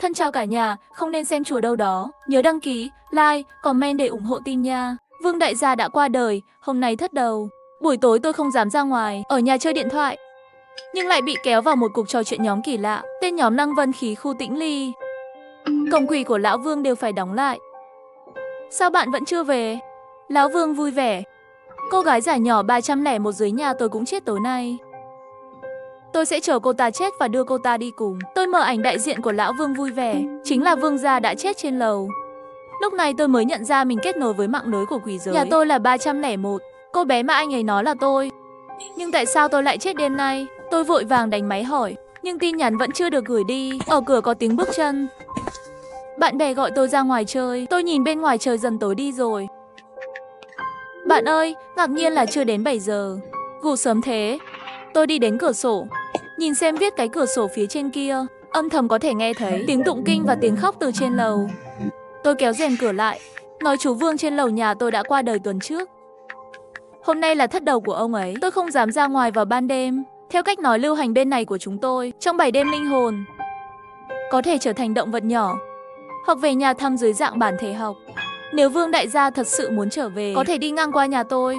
Thân chào cả nhà, không nên xem chùa đâu đó. Nhớ đăng ký, like, comment để ủng hộ team nha. Vương đại gia đã qua đời, hôm nay thất đầu. Buổi tối tôi không dám ra ngoài, ở nhà chơi điện thoại. Nhưng lại bị kéo vào một cuộc trò chuyện nhóm kỳ lạ. Tên nhóm Năng Vân Khí khu Tĩnh Ly. Cổng quỷ của Lão Vương đều phải đóng lại. Sao bạn vẫn chưa về? Lão Vương vui vẻ. Cô gái giả nhỏ 301 dưới nhà tôi cũng chết tối nay. Tôi sẽ chờ cô ta chết và đưa cô ta đi cùng. Tôi mở ảnh đại diện của Lão Vương vui vẻ. Chính là Vương gia đã chết trên lầu. Lúc này tôi mới nhận ra mình kết nối với mạng lưới của quỷ giới. Nhà tôi là 301. Cô bé mà anh ấy nói là tôi. Nhưng tại sao tôi lại chết đêm nay? Tôi vội vàng đánh máy hỏi. Nhưng tin nhắn vẫn chưa được gửi đi. Ở cửa có tiếng bước chân. Bạn bè gọi tôi ra ngoài chơi. Tôi nhìn bên ngoài trời dần tối đi rồi. Bạn ơi, ngạc nhiên là chưa đến 7 giờ. Ngủ sớm thế. Tôi đi đến cửa sổ. Nhìn xem viết cái cửa sổ phía trên kia. Âm thầm có thể nghe thấy tiếng tụng kinh và tiếng khóc từ trên lầu. Tôi kéo rèm cửa lại. Nói chú Vương trên lầu nhà tôi đã qua đời tuần trước. Hôm nay là thất đầu của ông ấy. Tôi không dám ra ngoài vào ban đêm. Theo cách nói lưu hành bên này của chúng tôi, trong 7 đêm linh hồn có thể trở thành động vật nhỏ hoặc về nhà thăm dưới dạng bản thể học. Nếu Vương đại gia thật sự muốn trở về, có thể đi ngang qua nhà tôi.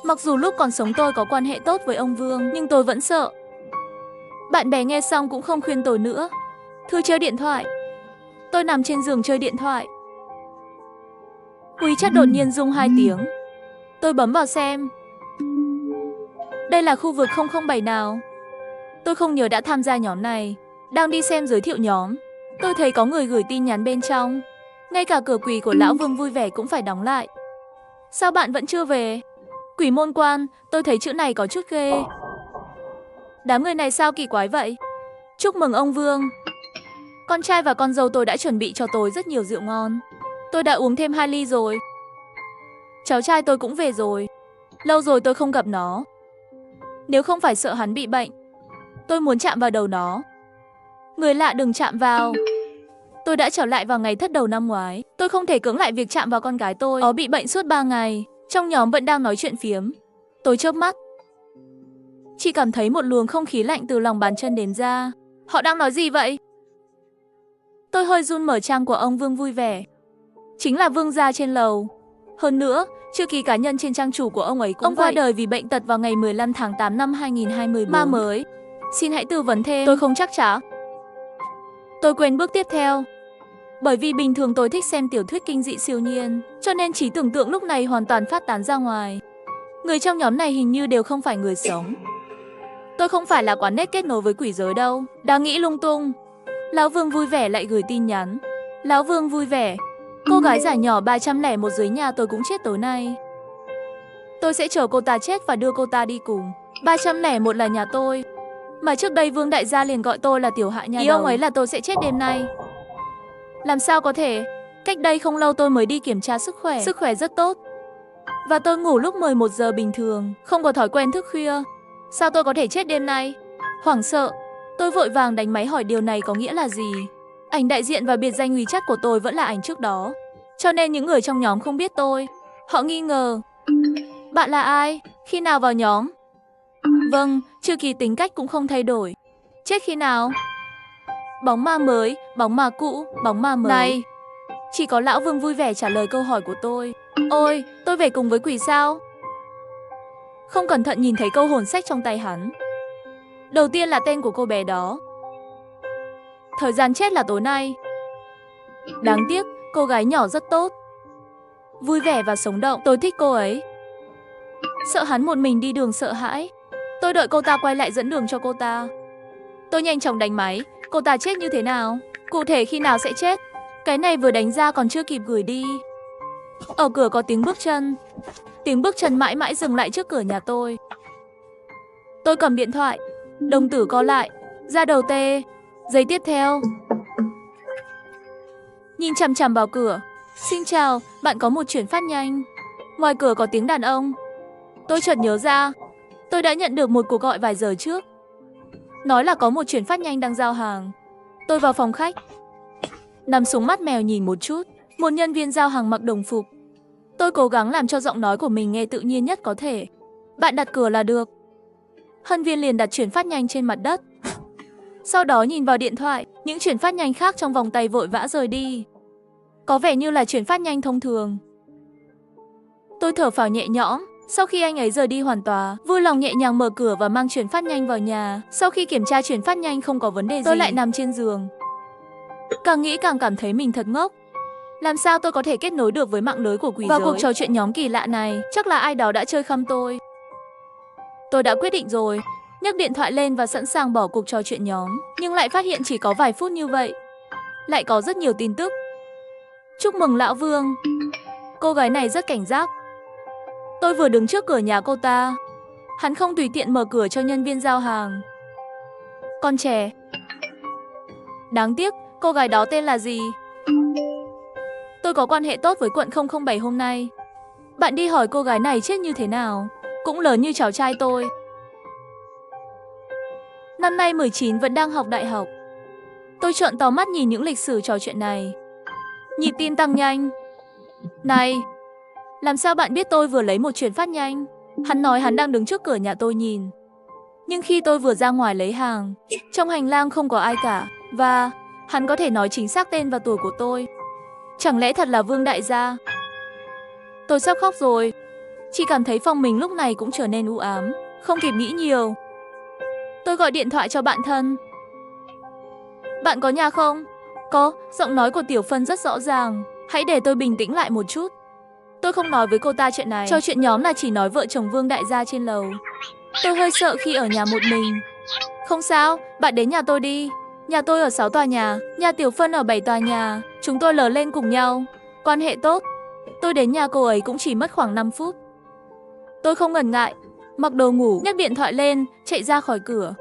Mặc dù lúc còn sống tôi có quan hệ tốt với ông Vương, nhưng tôi vẫn sợ. Bạn bè nghe xong cũng không khuyên tôi nữa. Thư chơi điện thoại. Tôi nằm trên giường chơi điện thoại. WeChat đột nhiên rung 2 tiếng. Tôi bấm vào xem. Đây là khu vực 007 nào? Tôi không nhớ đã tham gia nhóm này. Đang đi xem giới thiệu nhóm. Tôi thấy có người gửi tin nhắn bên trong. Ngay cả cửa quỷ của Lão Vương vui vẻ cũng phải đóng lại. Sao bạn vẫn chưa về? Quỷ môn quan, tôi thấy chữ này có chút ghê. Đám người này sao kỳ quái vậy? Chúc mừng ông Vương. Con trai và con dâu tôi đã chuẩn bị cho tôi rất nhiều rượu ngon. Tôi đã uống thêm 2 ly rồi. Cháu trai tôi cũng về rồi. Lâu rồi tôi không gặp nó. Nếu không phải sợ hắn bị bệnh, tôi muốn chạm vào đầu nó. Người lạ đừng chạm vào. Tôi đã trở lại vào ngày thất đầu năm ngoái. Tôi không thể cưỡng lại việc chạm vào con gái tôi. Nó bị bệnh suốt 3 ngày. Trong nhóm vẫn đang nói chuyện phiếm. Tôi chớp mắt. Chỉ cảm thấy một luồng không khí lạnh từ lòng bàn chân đến ra. Họ đang nói gì vậy? Tôi hơi run mở trang của ông Vương vui vẻ. Chính là Vương gia trên lầu. Hơn nữa, chữ ký cá nhân trên trang chủ của ông ấy cũng ông qua đời vì bệnh tật vào ngày 15 tháng 8 năm 2024. Ma mới. Xin hãy tư vấn thêm. Tôi không chắc chắn. Tôi quên bước tiếp theo. Bởi vì bình thường tôi thích xem tiểu thuyết kinh dị siêu nhiên, cho nên trí tưởng tượng lúc này hoàn toàn phát tán ra ngoài. Người trong nhóm này hình như đều không phải người sống. Tôi không phải là quán nét kết nối với quỷ giới đâu. Đang nghĩ lung tung. Lão Vương vui vẻ lại gửi tin nhắn. Lão Vương vui vẻ. Cô gái giả nhỏ 301 dưới nhà tôi cũng chết tối nay. Tôi sẽ chờ cô ta chết và đưa cô ta đi cùng. 301 là nhà tôi. Mà trước đây Vương đại gia liền gọi tôi là tiểu hạ nhà đầu. Ý ông ấy là tôi sẽ chết đêm nay. Làm sao có thể? Cách đây không lâu tôi mới đi kiểm tra sức khỏe. Sức khỏe rất tốt. Và tôi ngủ lúc 11 giờ bình thường, không có thói quen thức khuya. Sao tôi có thể chết đêm nay? Hoảng sợ, tôi vội vàng đánh máy hỏi điều này có nghĩa là gì. Ảnh đại diện và biệt danh WeChat của tôi vẫn là ảnh trước đó. Cho nên những người trong nhóm không biết tôi. Họ nghi ngờ. Bạn là ai? Khi nào vào nhóm? Vâng, chữ ký tính cách cũng không thay đổi. Chết khi nào? Bóng ma mới, bóng ma cũ, bóng ma mới. Này, chỉ có Lão Vương vui vẻ trả lời câu hỏi của tôi. Ôi, tôi về cùng với quỷ sao? Không cẩn thận nhìn thấy câu hồn sách trong tay hắn. Đầu tiên là tên của cô bé đó. Thời gian chết là tối nay. Đáng tiếc, cô gái nhỏ rất tốt. Vui vẻ và sống động, tôi thích cô ấy. Sợ hắn một mình đi đường sợ hãi. Tôi đợi cô ta quay lại dẫn đường cho cô ta. Tôi nhanh chóng đánh máy. Cô ta chết như thế nào? Cụ thể khi nào sẽ chết? Cái này vừa đánh ra còn chưa kịp gửi đi. Ở cửa có tiếng bước chân. Tiếng bước chân mãi mãi dừng lại trước cửa nhà tôi. Tôi cầm điện thoại. Đồng tử co lại. Da đầu tê. Giây tiếp theo. Nhìn chằm chằm vào cửa. Xin chào, bạn có một chuyển phát nhanh. Ngoài cửa có tiếng đàn ông. Tôi chợt nhớ ra. Tôi đã nhận được một cuộc gọi vài giờ trước. Nói là có một chuyển phát nhanh đang giao hàng. Tôi vào phòng khách. Nằm xuống mắt mèo nhìn một chút. Một nhân viên giao hàng mặc đồng phục. Tôi cố gắng làm cho giọng nói của mình nghe tự nhiên nhất có thể. Bạn đặt cửa là được. Nhân viên liền đặt chuyển phát nhanh trên mặt đất. Sau đó nhìn vào điện thoại, những chuyển phát nhanh khác trong vòng tay vội vã rời đi. Có vẻ như là chuyển phát nhanh thông thường. Tôi thở phào nhẹ nhõm. Sau khi anh ấy rời đi hoàn toàn, vui lòng nhẹ nhàng mở cửa và mang chuyển phát nhanh vào nhà. Sau khi kiểm tra chuyển phát nhanh không có vấn đề gì, tôi lại nằm trên giường. Càng nghĩ càng cảm thấy mình thật ngốc. Làm sao tôi có thể kết nối được với mạng lưới của quỷ giới? Và cuộc trò chuyện nhóm kỳ lạ này, chắc là ai đó đã chơi khăm tôi. Tôi đã quyết định rồi, nhấc điện thoại lên và sẵn sàng bỏ cuộc trò chuyện nhóm. Nhưng lại phát hiện chỉ có vài phút như vậy, lại có rất nhiều tin tức. Chúc mừng Lão Vương. Cô gái này rất cảnh giác. Tôi vừa đứng trước cửa nhà cô ta. Hắn không tùy tiện mở cửa cho nhân viên giao hàng. Con trẻ. Đáng tiếc, cô gái đó tên là gì? Tôi có quan hệ tốt với quận 007 hôm nay. Bạn đi hỏi cô gái này chết như thế nào. Cũng lớn như cháu trai tôi. Năm nay 19 vẫn đang học đại học. Tôi trợn to mắt nhìn những lịch sử trò chuyện này. Nhịp tim tăng nhanh. Này, làm sao bạn biết tôi vừa lấy một chuyển phát nhanh? Hắn nói hắn đang đứng trước cửa nhà tôi nhìn. Nhưng khi tôi vừa ra ngoài lấy hàng, trong hành lang không có ai cả. Và hắn có thể nói chính xác tên và tuổi của tôi. Chẳng lẽ thật là Vương đại gia? Tôi sắp khóc rồi. Chỉ cảm thấy phòng mình lúc này cũng trở nên u ám. Không kịp nghĩ nhiều, tôi gọi điện thoại cho bạn thân. Bạn có nhà không? Có, giọng nói của Tiểu Phân rất rõ ràng. Hãy để tôi bình tĩnh lại một chút. Tôi không nói với cô ta chuyện này. Trò chuyện nhóm là chỉ nói vợ chồng Vương đại gia trên lầu. Tôi hơi sợ khi ở nhà một mình. Không sao, bạn đến nhà tôi đi. Nhà tôi ở 6 tòa nhà, nhà Tiểu Phân ở 7 tòa nhà. Chúng tôi lớn lên cùng nhau, quan hệ tốt. Tôi đến nhà cô ấy cũng chỉ mất khoảng 5 phút. Tôi không ngần ngại, mặc đồ ngủ, nhấc điện thoại lên, chạy ra khỏi cửa.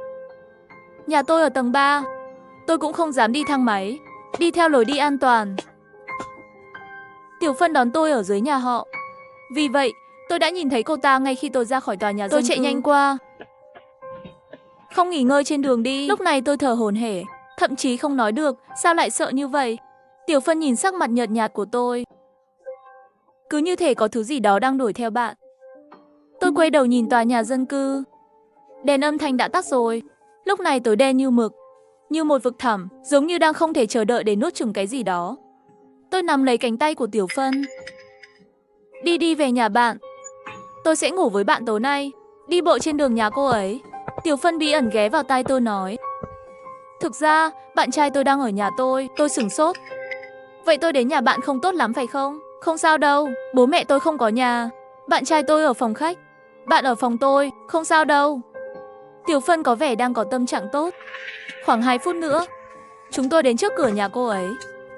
Nhà tôi ở tầng 3. Tôi cũng không dám đi thang máy, đi theo lối đi an toàn. Tiểu Phân đón tôi ở dưới nhà họ. Vì vậy, tôi đã nhìn thấy cô ta ngay khi tôi ra khỏi tòa nhà dân cư. Tôi chạy nhanh qua. Không nghỉ ngơi trên đường đi. Lúc này tôi thở hổn hển, thậm chí không nói được, sao lại sợ như vậy. Tiểu Phân nhìn sắc mặt nhợt nhạt của tôi. Cứ như thể có thứ gì đó đang đuổi theo bạn. Tôi quay đầu nhìn tòa nhà dân cư. Đèn âm thanh đã tắt rồi. Lúc này tối đen như mực, như một vực thẳm, giống như đang không thể chờ đợi để nuốt chửng cái gì đó. Tôi nắm lấy cánh tay của Tiểu Phân. Đi về nhà bạn. Tôi sẽ ngủ với bạn tối nay. Đi bộ trên đường nhà cô ấy. Tiểu Phân bí ẩn ghé vào tai tôi nói. Thực ra, bạn trai tôi đang ở nhà tôi. Tôi sửng sốt. Vậy tôi đến nhà bạn không tốt lắm phải không? Không sao đâu, bố mẹ tôi không có nhà. Bạn trai tôi ở phòng khách. Bạn ở phòng tôi, không sao đâu. Tiểu Phân có vẻ đang có tâm trạng tốt. Khoảng 2 phút nữa, chúng tôi đến trước cửa nhà cô ấy.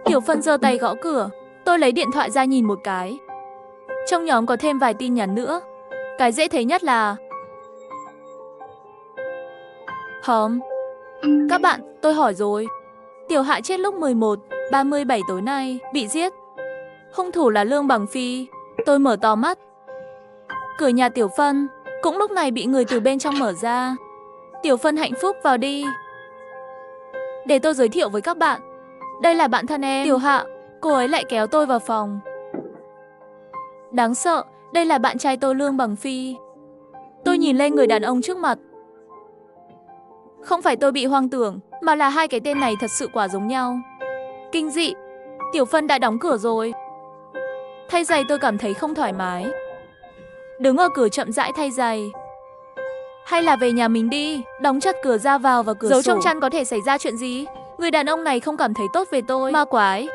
Tiểu Phân giơ tay gõ cửa. Tôi lấy điện thoại ra nhìn một cái. Trong nhóm có thêm vài tin nhắn nữa. Cái dễ thấy nhất là các bạn, tôi hỏi rồi. Tiểu Hạ chết lúc 11:37 tối nay, bị giết. Hung thủ là Lương Bằng Phi. Tôi mở to mắt. Cửa nhà Tiểu Phân cũng lúc này bị người từ bên trong mở ra. Tiểu Phân hạnh phúc vào đi. Để tôi giới thiệu với các bạn. Đây là bạn thân em, Tiểu Hạ. Cô ấy lại kéo tôi vào phòng. Đáng sợ, đây là bạn trai tôi Lương Bằng Phi. Tôi nhìn lên người đàn ông trước mặt. Không phải tôi bị hoang tưởng, mà là hai cái tên này thật sự quá giống nhau. Kinh dị. Tiểu Phân đã đóng cửa rồi. Thay giày tôi cảm thấy không thoải mái. Đứng ở cửa chậm rãi thay giày. Hay là về nhà mình đi, đóng chặt cửa ra vào và cửa sổ. Giấu trong chăn có thể xảy ra chuyện gì? Người đàn ông này không cảm thấy tốt về tôi. Ma quái.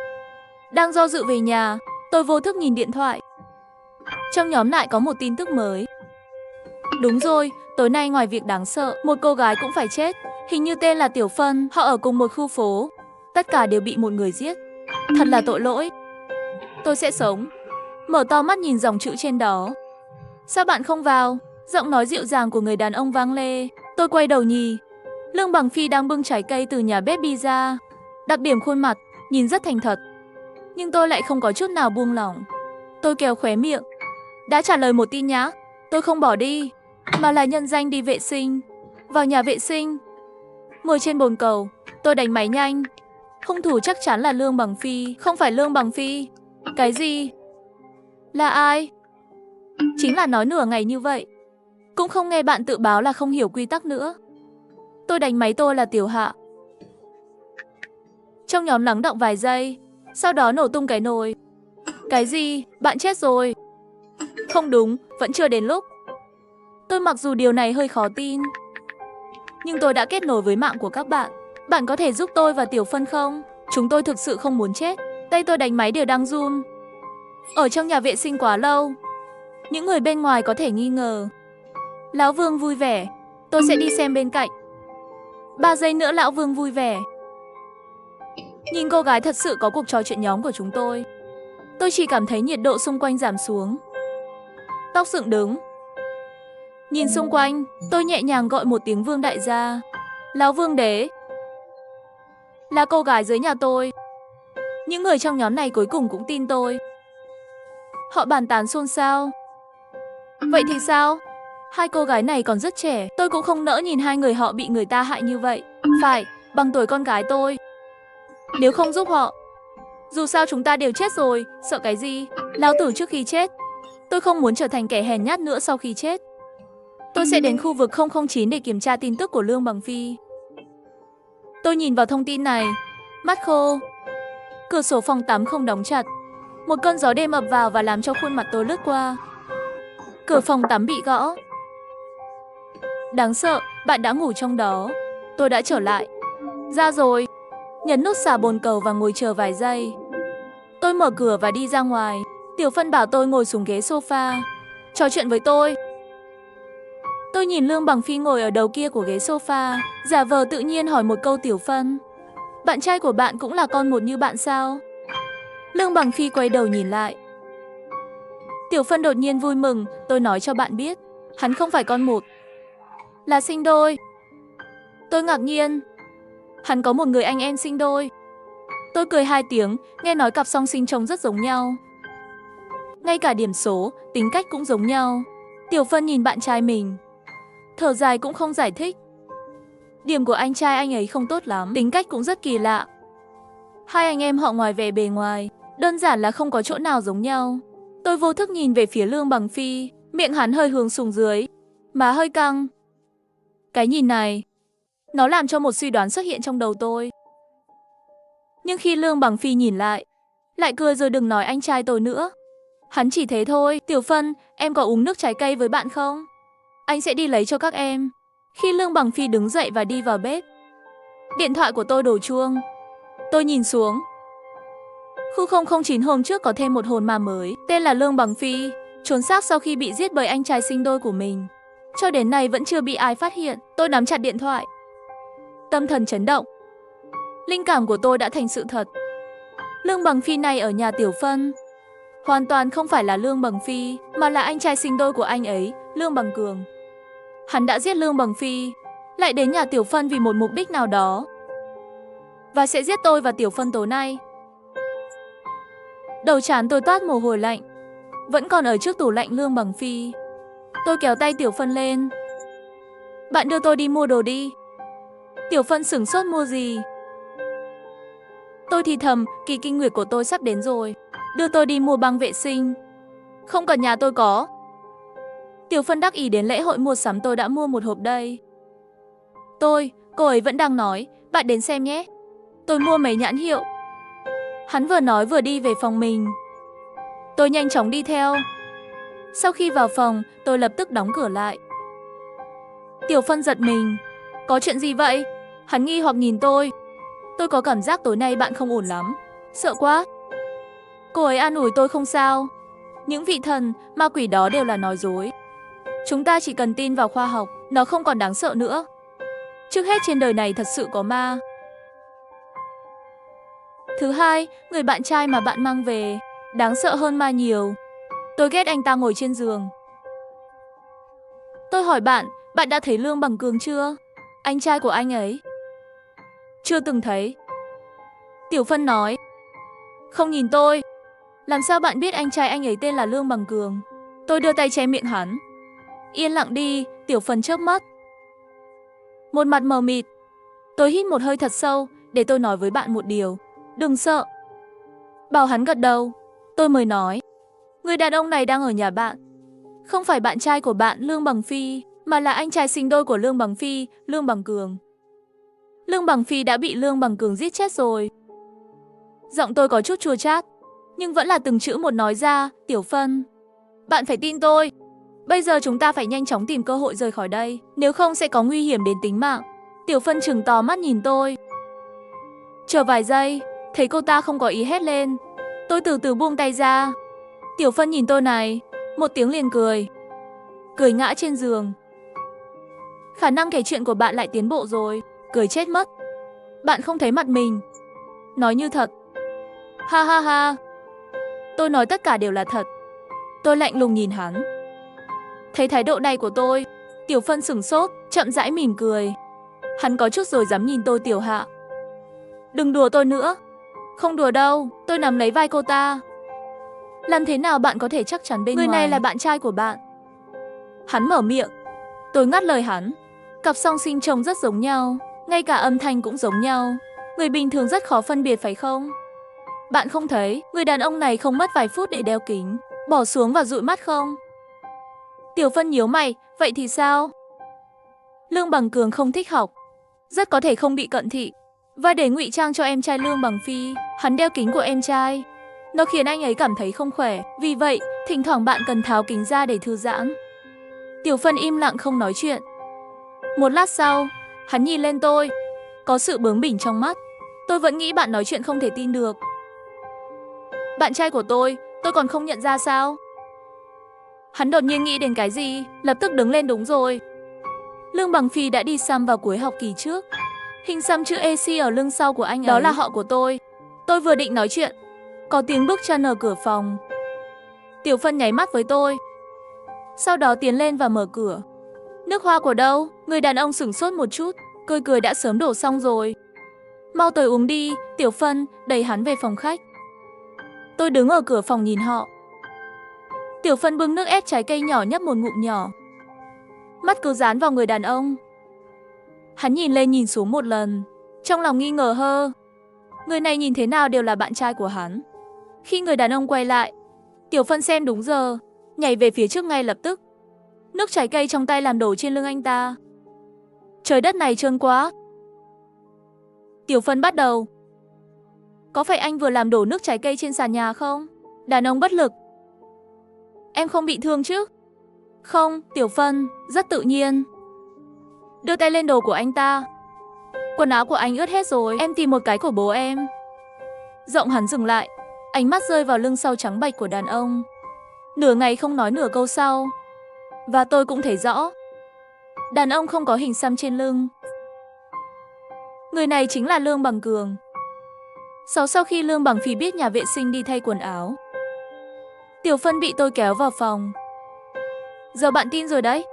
Đang do dự về nhà, tôi vô thức nhìn điện thoại. Trong nhóm lại có một tin tức mới. Đúng rồi, tối nay ngoài việc đáng sợ, một cô gái cũng phải chết. Hình như tên là Tiểu Phân, họ ở cùng một khu phố. Tất cả đều bị một người giết. Thật là tội lỗi. Tôi sẽ sống. Mở to mắt nhìn dòng chữ trên đó. Sao bạn không vào? Giọng nói dịu dàng của người đàn ông vang lên. Tôi quay đầu nhìn. Lương Bằng Phi đang bưng trái cây từ nhà bếp đi ra. Đặc điểm khuôn mặt, nhìn rất thành thật. Nhưng tôi lại không có chút nào buông lỏng. Tôi kéo khóe miệng. Đã trả lời một tin nhá. Tôi không bỏ đi, mà là nhân danh đi vệ sinh. Vào nhà vệ sinh. Ngồi trên bồn cầu, tôi đánh máy nhanh. Hung thủ chắc chắn là Lương Bằng Phi. Không phải Lương Bằng Phi. Cái gì? Là ai? Chính là nói nửa ngày như vậy, cũng không nghe bạn tự báo là không hiểu quy tắc nữa. Tôi đánh máy. Tôi là Tiểu Hạ. Trong nhóm lắng đọng vài giây, sau đó nổ tung cái nồi. Cái gì? Bạn chết rồi? Không đúng, vẫn chưa đến lúc. Tôi mặc dù điều này hơi khó tin, nhưng tôi đã kết nối với mạng của các bạn. Bạn có thể giúp tôi và Tiểu Phân không? Chúng tôi thực sự không muốn chết. Tay tôi đánh máy đều đang run. Ở trong nhà vệ sinh quá lâu, những người bên ngoài có thể nghi ngờ. Lão Vương vui vẻ. Tôi sẽ đi xem bên cạnh. 3 giây nữa Lão Vương vui vẻ. Nhìn cô gái thật sự có cuộc trò chuyện nhóm của chúng tôi. Tôi chỉ cảm thấy nhiệt độ xung quanh giảm xuống. Tóc dựng đứng. Nhìn xung quanh, tôi nhẹ nhàng gọi một tiếng Vương đại gia. Lão Vương đế. Là cô gái dưới nhà tôi. Những người trong nhóm này cuối cùng cũng tin tôi. Họ bàn tán xôn xao. Vậy thì sao? Hai cô gái này còn rất trẻ. Tôi cũng không nỡ nhìn hai người họ bị người ta hại như vậy. Phải, bằng tuổi con gái tôi. Nếu không giúp họ, dù sao chúng ta đều chết rồi. Sợ cái gì? Lão tử trước khi chết, tôi không muốn trở thành kẻ hèn nhát nữa sau khi chết. Tôi sẽ đến khu vực 009 để kiểm tra tin tức của Lương Bằng Phi. Tôi nhìn vào thông tin này, mắt khô. Cửa sổ phòng tắm không đóng chặt. Một cơn gió đêm ập vào và làm cho khuôn mặt tôi lướt qua. Cửa phòng tắm bị gõ. Đáng sợ, bạn đã ngủ trong đó. Tôi đã trở lại. Ra rồi. Nhấn nút xả bồn cầu và ngồi chờ vài giây. Tôi mở cửa và đi ra ngoài. Tiểu Phân bảo tôi ngồi xuống ghế sofa, trò chuyện với tôi. Tôi nhìn Lương Bằng Phi ngồi ở đầu kia của ghế sofa, giả vờ tự nhiên hỏi một câu Tiểu Phân. Bạn trai của bạn cũng là con một như bạn sao? Lương Bằng Phi quay đầu nhìn lại. Tiểu Phân đột nhiên vui mừng, tôi nói cho bạn biết, hắn không phải con một, là sinh đôi. Tôi ngạc nhiên. Hắn có một người anh em sinh đôi. Tôi cười 2 tiếng, nghe nói cặp song sinh trông rất giống nhau. Ngay cả điểm số, tính cách cũng giống nhau. Tiểu Phân nhìn bạn trai mình, thở dài cũng không giải thích. Điểm của anh trai anh ấy không tốt lắm, tính cách cũng rất kỳ lạ. Hai anh em họ ngoài vẻ bề ngoài, đơn giản là không có chỗ nào giống nhau. Tôi vô thức nhìn về phía Lương Bằng Phi, miệng hắn hơi hướng xuống dưới, má hơi căng. Cái nhìn này, nó làm cho một suy đoán xuất hiện trong đầu tôi. Nhưng khi Lương Bằng Phi nhìn lại cười rồi đừng nói anh trai tôi nữa. Hắn chỉ thế thôi. Tiểu Phân, em có uống nước trái cây với bạn không? Anh sẽ đi lấy cho các em. Khi Lương Bằng Phi đứng dậy và đi vào bếp, điện thoại của tôi đổ chuông. Tôi nhìn xuống. Khu 009 hôm trước có thêm một hồn ma mới, tên là Lương Bằng Phi, trốn xác sau khi bị giết bởi anh trai sinh đôi của mình. Cho đến nay vẫn chưa bị ai phát hiện. Tôi nắm chặt điện thoại, tâm thần chấn động. Linh cảm của tôi đã thành sự thật. Lương Bằng Phi này ở nhà Tiểu Phân hoàn toàn không phải là Lương Bằng Phi, mà là anh trai sinh đôi của anh ấy, Lương Bằng Cường. Hắn đã giết Lương Bằng Phi, lại đến nhà Tiểu Phân vì một mục đích nào đó, và sẽ giết tôi và Tiểu Phân tối nay. Đầu trán tôi toát mồ hôi lạnh. Vẫn còn ở trước tủ lạnh Lương Bằng Phi. Tôi kéo tay Tiểu Phân lên. Bạn đưa tôi đi mua đồ đi. Tiểu Phân sửng sốt, mua gì? Tôi thì thầm, kỳ kinh nguyệt của tôi sắp đến rồi. Đưa tôi đi mua băng vệ sinh. Không cần, nhà tôi có. Tiểu Phân đắc ý đến lễ hội mua sắm tôi đã mua một hộp đây. Cô ấy vẫn đang nói, bạn đến xem nhé. Tôi mua mấy nhãn hiệu. Hắn vừa nói vừa đi về phòng mình. Tôi nhanh chóng đi theo. Sau khi vào phòng, tôi lập tức đóng cửa lại. Tiểu Phân giật mình. Có chuyện gì vậy? Hắn nghi hoặc nhìn tôi. Tôi có cảm giác tối nay bạn không ổn lắm. Sợ quá. Cô ấy an ủi tôi không sao. Những vị thần, ma quỷ đó đều là nói dối. Chúng ta chỉ cần tin vào khoa học, nó không còn đáng sợ nữa. Trước hết trên đời này thật sự có ma. Thứ hai, người bạn trai mà bạn mang về đáng sợ hơn ma nhiều. Tôi ghét anh ta ngồi trên giường. Tôi hỏi bạn đã thấy Lương Bằng Cường chưa? Anh trai của anh ấy. Chưa từng thấy. Tiểu Phân nói. Không nhìn tôi. Làm sao bạn biết anh trai anh ấy tên là Lương Bằng Cường? Tôi đưa tay che miệng hắn. Yên lặng đi, Tiểu Phân chớp mắt. Một mặt mờ mịt. Tôi hít một hơi thật sâu, để tôi nói với bạn một điều. Đừng sợ. Bảo hắn gật đầu. Tôi mới nói. Người đàn ông này đang ở nhà bạn. Không phải bạn trai của bạn Lương Bằng Phi, mà là anh trai sinh đôi của Lương Bằng Phi, Lương Bằng Cường. Lương Bằng Phi đã bị Lương Bằng Cường giết chết rồi. Giọng tôi có chút chua chát, nhưng vẫn là từng chữ một nói ra. Tiểu Phân, bạn phải tin tôi. Bây giờ chúng ta phải nhanh chóng tìm cơ hội rời khỏi đây, nếu không sẽ có nguy hiểm đến tính mạng. Tiểu Phân trừng to mắt nhìn tôi. Chờ vài giây, thấy cô ta không có ý hét lên, tôi từ từ buông tay ra. Tiểu Phân nhìn tôi này, một tiếng liền cười. Cười ngã trên giường. Khả năng kể chuyện của bạn lại tiến bộ rồi. Cười chết mất. Bạn không thấy mặt mình. Nói như thật. Ha ha ha. Tôi nói tất cả đều là thật. Tôi lạnh lùng nhìn hắn. Thấy thái độ này của tôi, Tiểu Phân sửng sốt, chậm rãi mỉm cười. Hắn có chút rồi dám nhìn tôi. Tiểu Hạ, đừng đùa tôi nữa. Không đùa đâu. Tôi nắm lấy vai cô ta. Làm thế nào bạn có thể chắc chắn bên ngoài người này là bạn trai của bạn? Hắn mở miệng. Tôi ngắt lời hắn. Cặp song sinh trông rất giống nhau, ngay cả âm thanh cũng giống nhau. Người bình thường rất khó phân biệt phải không? Bạn không thấy người đàn ông này không mất vài phút để đeo kính, bỏ xuống và dụi mắt không? Tiểu Phân nhíu mày. Vậy thì sao? Lương Bằng Cường không thích học, rất có thể không bị cận thị. Và để ngụy trang cho em trai Lương Bằng Phi, hắn đeo kính của em trai. Nó khiến anh ấy cảm thấy không khỏe. Vì vậy, thỉnh thoảng bạn cần tháo kính ra để thư giãn. Tiểu Phân im lặng không nói chuyện. Một lát sau, hắn nhìn lên tôi, có sự bướng bỉnh trong mắt. Tôi vẫn nghĩ bạn nói chuyện không thể tin được. Bạn trai của tôi còn không nhận ra sao? Hắn đột nhiên nghĩ đến cái gì, lập tức đứng lên. Đúng rồi. Lương Bằng Phi đã đi xăm vào cuối học kỳ trước. Hình xăm chữ EC ở lưng sau của anh ấy. Đó là họ của tôi. Tôi vừa định nói chuyện, có tiếng bước chân ở cửa phòng. Tiểu Phân nháy mắt với tôi, sau đó tiến lên và mở cửa. Nước hoa của đâu? Người đàn ông sửng sốt một chút, cười đã sớm đổ xong rồi. Mau tới uống đi. Tiểu Phân đẩy hắn về phòng khách. Tôi đứng ở cửa phòng nhìn họ. Tiểu Phân bưng nước ép trái cây nhỏ nhấp một ngụm nhỏ. Mắt cứ dán vào người đàn ông. Hắn nhìn lên nhìn xuống một lần, trong lòng nghi ngờ hơ. Người này nhìn thế nào đều là bạn trai của hắn. Khi người đàn ông quay lại, Tiểu Phân xem đúng giờ, nhảy về phía trước ngay lập tức. Nước trái cây trong tay làm đổ trên lưng anh ta. Trời đất này trơn quá. Tiểu Phân bắt đầu. Có phải anh vừa làm đổ nước trái cây trên sàn nhà không? Đàn ông bất lực. Em không bị thương chứ? Không. Tiểu Phân rất tự nhiên đưa tay lên đồ của anh ta. Quần áo của anh ướt hết rồi. Em tìm một cái của bố em. Giọng hắn dừng lại, ánh mắt rơi vào lưng sau trắng bệch của đàn ông. Nửa ngày không nói nửa câu sau. Và tôi cũng thấy rõ, đàn ông không có hình xăm trên lưng. Người này chính là Lương Bằng Cường. Sau khi Lương Bằng Phi biết nhà vệ sinh đi thay quần áo, Tiểu Phân bị tôi kéo vào phòng. Giờ bạn tin rồi đấy.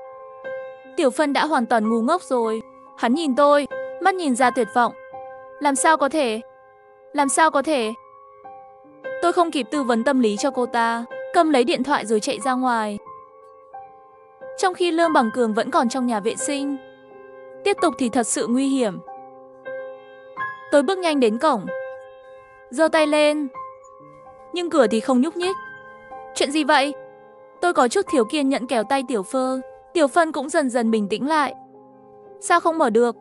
Tiểu Phân đã hoàn toàn ngu ngốc rồi. Hắn nhìn tôi, mắt nhìn ra tuyệt vọng. Làm sao có thể? Làm sao có thể? Tôi không kịp tư vấn tâm lý cho cô ta, cầm lấy điện thoại rồi chạy ra ngoài. Trong khi Lương Bằng Cường vẫn còn trong nhà vệ sinh. Tiếp tục thì thật sự nguy hiểm. Tôi bước nhanh đến cổng, giơ tay lên, nhưng cửa thì không nhúc nhích. Chuyện gì vậy? Tôi có chút thiếu kiên nhẫn kéo tay Tiểu Phân cũng dần dần bình tĩnh lại. Sao không mở được?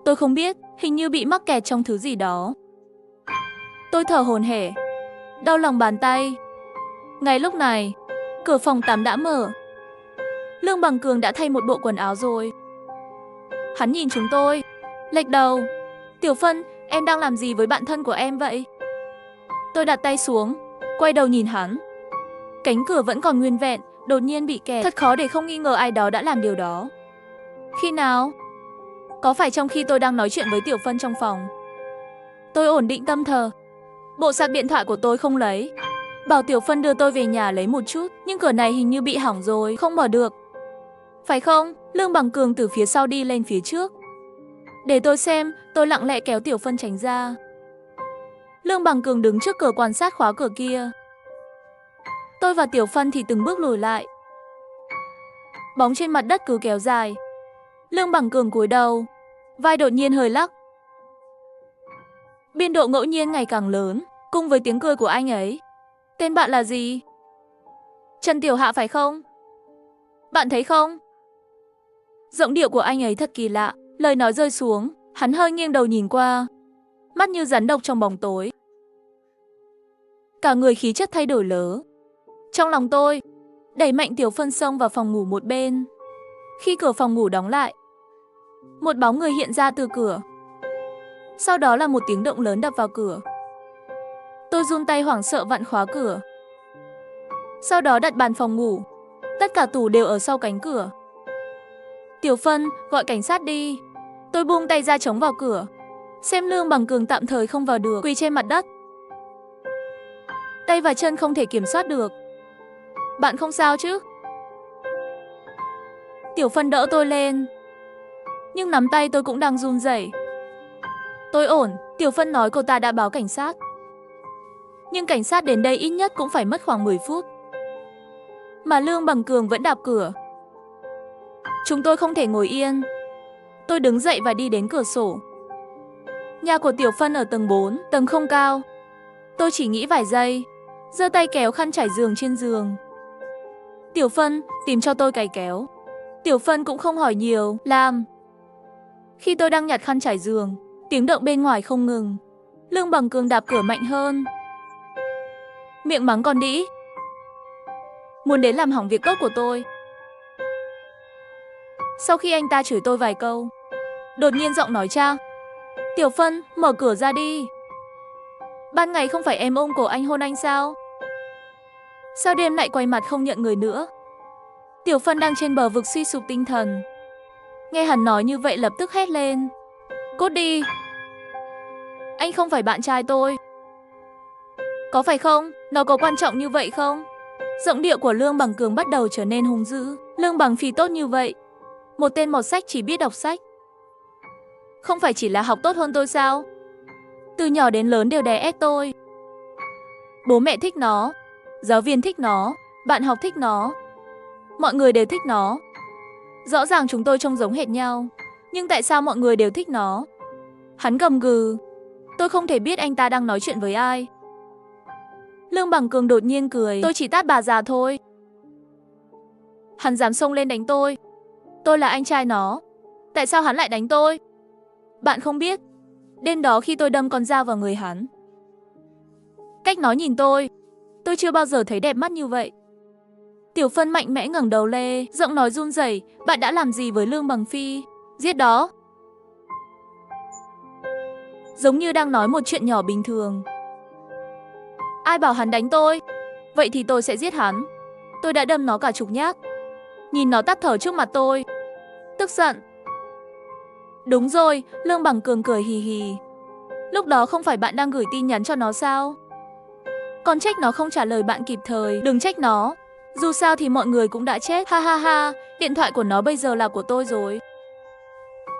Tôi không biết, hình như bị mắc kẹt trong thứ gì đó. Tôi thở hổn hển, đau lòng bàn tay. Ngay lúc này, cửa phòng tắm đã mở. Lương Bằng Cường đã thay một bộ quần áo rồi. Hắn nhìn chúng tôi, lệch đầu. Tiểu Phân, em đang làm gì với bạn thân của em vậy? Tôi đặt tay xuống, quay đầu nhìn hắn. Cánh cửa vẫn còn nguyên vẹn, đột nhiên bị kẹt. Thật khó để không nghi ngờ ai đó đã làm điều đó. Khi nào? Có phải trong khi tôi đang nói chuyện với Tiểu Phân trong phòng? Tôi ổn định tâm thờ. Bộ sạc điện thoại của tôi không lấy. Bảo Tiểu Phân đưa tôi về nhà lấy một chút, nhưng cửa này hình như bị hỏng rồi, không mở được. Phải không? Lương Bằng Cường từ phía sau đi lên phía trước. Để tôi xem. Tôi lặng lẽ kéo Tiểu Phân tránh ra. Lương Bằng Cường đứng trước cửa quan sát khóa cửa kia. Tôi và Tiểu Phân thì từng bước lùi lại. Bóng trên mặt đất cứ kéo dài. Lương Bằng Cường cúi đầu, vai đột nhiên hơi lắc. Biên độ ngẫu nhiên ngày càng lớn, cùng với tiếng cười của anh ấy. Tên bạn là gì? Trần Tiểu Hạ phải không? Bạn thấy không? Giọng điệu của anh ấy thật kỳ lạ. Lời nói rơi xuống, hắn hơi nghiêng đầu nhìn qua, mắt như rắn độc trong bóng tối. Cả người khí chất thay đổi lớn. Trong lòng tôi, đẩy mạnh Tiểu Phân xông vào phòng ngủ một bên. Khi cửa phòng ngủ đóng lại, một bóng người hiện ra từ cửa. Sau đó là một tiếng động lớn đập vào cửa. Tôi run tay hoảng sợ vặn khóa cửa. Sau đó đặt bàn phòng ngủ. Tất cả tủ đều ở sau cánh cửa. Tiểu Phân, gọi cảnh sát đi. Tôi buông tay ra chống vào cửa. Xem Lương Bằng Cường tạm thời không vào được, quỳ trên mặt đất. Tay và chân không thể kiểm soát được. Bạn không sao chứ? Tiểu Phân đỡ tôi lên. Nhưng nắm tay tôi cũng đang run rẩy. Tôi ổn, Tiểu Phân nói cô ta đã báo cảnh sát. Nhưng cảnh sát đến đây ít nhất cũng phải mất khoảng 10 phút. Mà Lương Bằng Cường vẫn đạp cửa. Chúng tôi không thể ngồi yên. Tôi đứng dậy và đi đến cửa sổ. Nhà của Tiểu Phân ở tầng 4, tầng không cao. Tôi chỉ nghĩ vài giây, giơ tay kéo khăn trải giường trên giường. Tiểu Phân, tìm cho tôi cái kéo. Tiểu Phân cũng không hỏi nhiều, làm. Khi tôi đang nhặt khăn trải giường, tiếng động bên ngoài không ngừng. Lương Bằng Cường đạp cửa mạnh hơn. Miệng mắng con đĩ. Muốn đến làm hỏng việc tốt của tôi. Sau khi anh ta chửi tôi vài câu, đột nhiên giọng nói cha. Tiểu Phân, mở cửa ra đi. Ban ngày không phải em ôm cổ anh hôn anh sao? Sao đêm lại quay mặt không nhận người nữa? Tiểu Phân đang trên bờ vực suy sụp tinh thần. Nghe hắn nói như vậy lập tức hét lên. Cút đi. Anh không phải bạn trai tôi. Có phải không? Nó có quan trọng như vậy không? Giọng điệu của Lương Bằng Cường bắt đầu trở nên hung dữ. Lương Bằng Phi tốt như vậy. Một tên mọt sách chỉ biết đọc sách. Không phải chỉ là học tốt hơn tôi sao? Từ nhỏ đến lớn đều đè ép tôi. Bố mẹ thích nó, giáo viên thích nó, bạn học thích nó. Mọi người đều thích nó. Rõ ràng chúng tôi trông giống hệt nhau. Nhưng tại sao mọi người đều thích nó? Hắn gầm gừ. Tôi không thể biết anh ta đang nói chuyện với ai. Lương Bằng Cường đột nhiên cười. Tôi chỉ tát bà già thôi. Hắn dám xông lên đánh tôi. Tôi là anh trai nó. Tại sao hắn lại đánh tôi? Bạn không biết. Đêm đó khi tôi đâm con dao vào người hắn, cách nó nhìn tôi chưa bao giờ thấy đẹp mắt như vậy. Tiểu Phân mạnh mẽ ngẩng đầu lên, giọng nói run rẩy. Bạn đã làm gì với Lương Bằng Phi? Giết đó. Giống như đang nói một chuyện nhỏ bình thường. Ai bảo hắn đánh tôi? Vậy thì tôi sẽ giết hắn. Tôi đã đâm nó cả chục nhát. Nhìn nó tắt thở trước mặt tôi. Tức giận. Đúng rồi, Lương Bằng Cường cười hì hì. Lúc đó không phải bạn đang gửi tin nhắn cho nó sao? Còn trách nó không trả lời bạn kịp thời. Đừng trách nó. Dù sao thì mọi người cũng đã chết. Ha ha ha, điện thoại của nó bây giờ là của tôi rồi.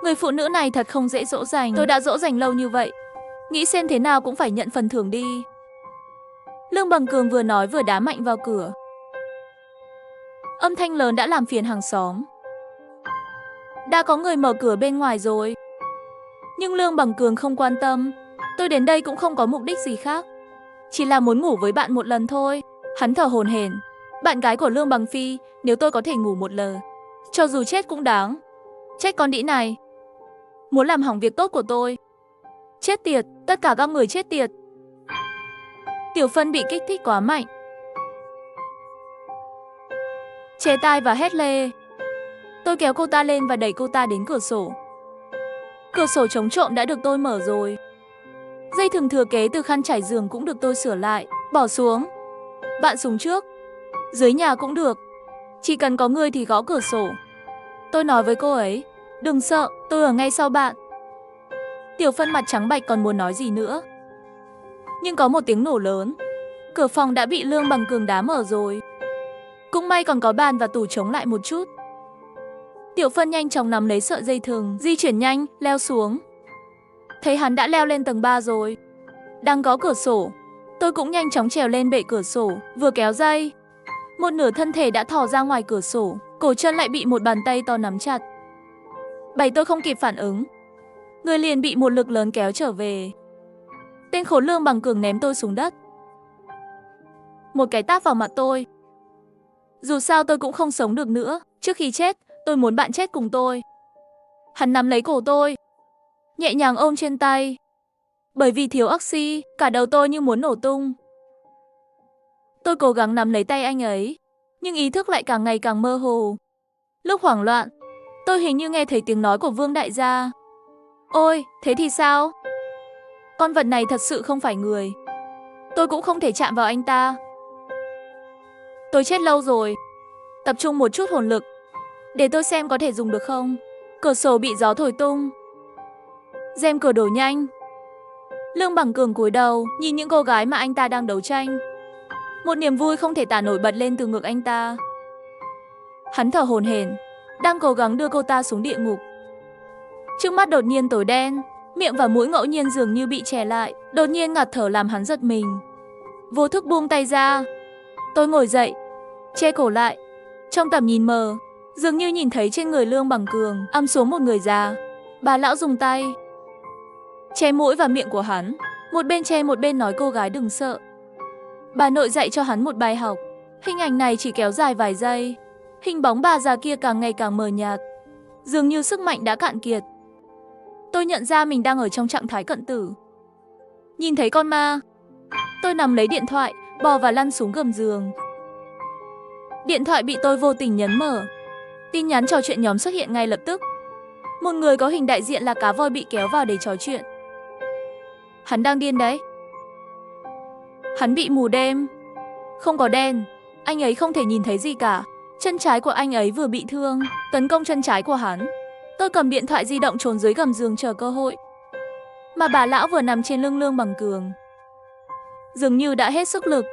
Người phụ nữ này thật không dễ dỗ dành. Tôi đã dỗ dành lâu như vậy. Nghĩ xem thế nào cũng phải nhận phần thưởng đi. Lương Bằng Cường vừa nói vừa đá mạnh vào cửa. Âm thanh lớn đã làm phiền hàng xóm. Đã có người mở cửa bên ngoài rồi. Nhưng Lương Bằng Cường không quan tâm. Tôi đến đây cũng không có mục đích gì khác. Chỉ là muốn ngủ với bạn một lần thôi. Hắn thở hổn hển. Bạn gái của Lương Bằng Phi, nếu tôi có thể ngủ một lần, cho dù chết cũng đáng. Chết con đĩ này. Muốn làm hỏng việc tốt của tôi. Chết tiệt, tất cả các người chết tiệt. Tiểu Phân bị kích thích quá mạnh. Che tai và hét lê. Tôi kéo cô ta lên và đẩy cô ta đến cửa sổ. Cửa sổ chống trộm đã được tôi mở rồi. Dây thừng thừa kế từ khăn trải giường cũng được tôi sửa lại. Bỏ xuống. Bạn xuống trước. Dưới nhà cũng được. Chỉ cần có người thì gõ cửa sổ. Tôi nói với cô ấy. Đừng sợ, tôi ở ngay sau bạn. Tiểu Phân mặt trắng bạch còn muốn nói gì nữa. Nhưng có một tiếng nổ lớn. Cửa phòng đã bị Lương Bằng Cường đá mở rồi. Cũng may còn có bàn và tủ chống lại một chút. Tiểu Phân nhanh chóng nắm lấy sợi dây thừng, di chuyển nhanh, leo xuống. Thấy hắn đã leo lên tầng 3 rồi. Đang gõ cửa sổ. Tôi cũng nhanh chóng trèo lên bệ cửa sổ, vừa kéo dây. Một nửa thân thể đã thò ra ngoài cửa sổ, cổ chân lại bị một bàn tay to nắm chặt. Tôi không kịp phản ứng. Người liền bị một lực lớn kéo trở về. Tên khốn Lương Bằng Cường ném tôi xuống đất. Một cái tát vào mặt tôi. Dù sao tôi cũng không sống được nữa. Trước khi chết, tôi muốn bạn chết cùng tôi. Hắn nắm lấy cổ tôi, nhẹ nhàng ôm trên tay. Bởi vì thiếu oxy, cả đầu tôi như muốn nổ tung. Tôi cố gắng nắm lấy tay anh ấy, nhưng ý thức lại càng ngày càng mơ hồ. Lúc hoảng loạn, tôi hình như nghe thấy tiếng nói của Vương đại gia. Ôi, thế thì sao? Con vật này thật sự không phải người. Tôi cũng không thể chạm vào anh ta. Tôi chết lâu rồi. Tập trung một chút hồn lực, để tôi xem có thể dùng được không. Cửa sổ bị gió thổi tung, rèm cửa đổ nhanh. Lương Bằng Cường cúi đầu, nhìn những cô gái mà anh ta đang đấu tranh. Một niềm vui không thể tả nổi bật lên từ ngực anh ta. Hắn thở hổn hển, đang cố gắng đưa cô ta xuống địa ngục. Trước mắt đột nhiên tối đen, miệng và mũi ngẫu nhiên dường như bị che lại, đột nhiên ngạt thở làm hắn giật mình. Vô thức buông tay ra. Tôi ngồi dậy, che cổ lại. Trong tầm nhìn mờ, dường như nhìn thấy trên người Lương Bằng Cường ăm xuống một người già. Bà lão dùng tay che mũi và miệng của hắn, một bên che một bên nói cô gái đừng sợ. Bà nội dạy cho hắn một bài học. Hình ảnh này chỉ kéo dài vài giây. Hình bóng bà già kia càng ngày càng mờ nhạt, dường như sức mạnh đã cạn kiệt. Tôi nhận ra mình đang ở trong trạng thái cận tử. Nhìn thấy con ma, tôi nắm lấy điện thoại, bò và lăn xuống gầm giường. Điện thoại bị tôi vô tình nhấn mở. Tin nhắn trò chuyện nhóm xuất hiện ngay lập tức. Một người có hình đại diện là cá voi bị kéo vào để trò chuyện. Hắn đang điên đấy. Hắn bị mù đêm. Không có đèn, anh ấy không thể nhìn thấy gì cả. Chân trái của anh ấy vừa bị thương, tấn công chân trái của hắn. Tôi cầm điện thoại di động trốn dưới gầm giường chờ cơ hội. Mà bà lão vừa nằm trên lưng Lương Bằng Cường, dường như đã hết sức lực.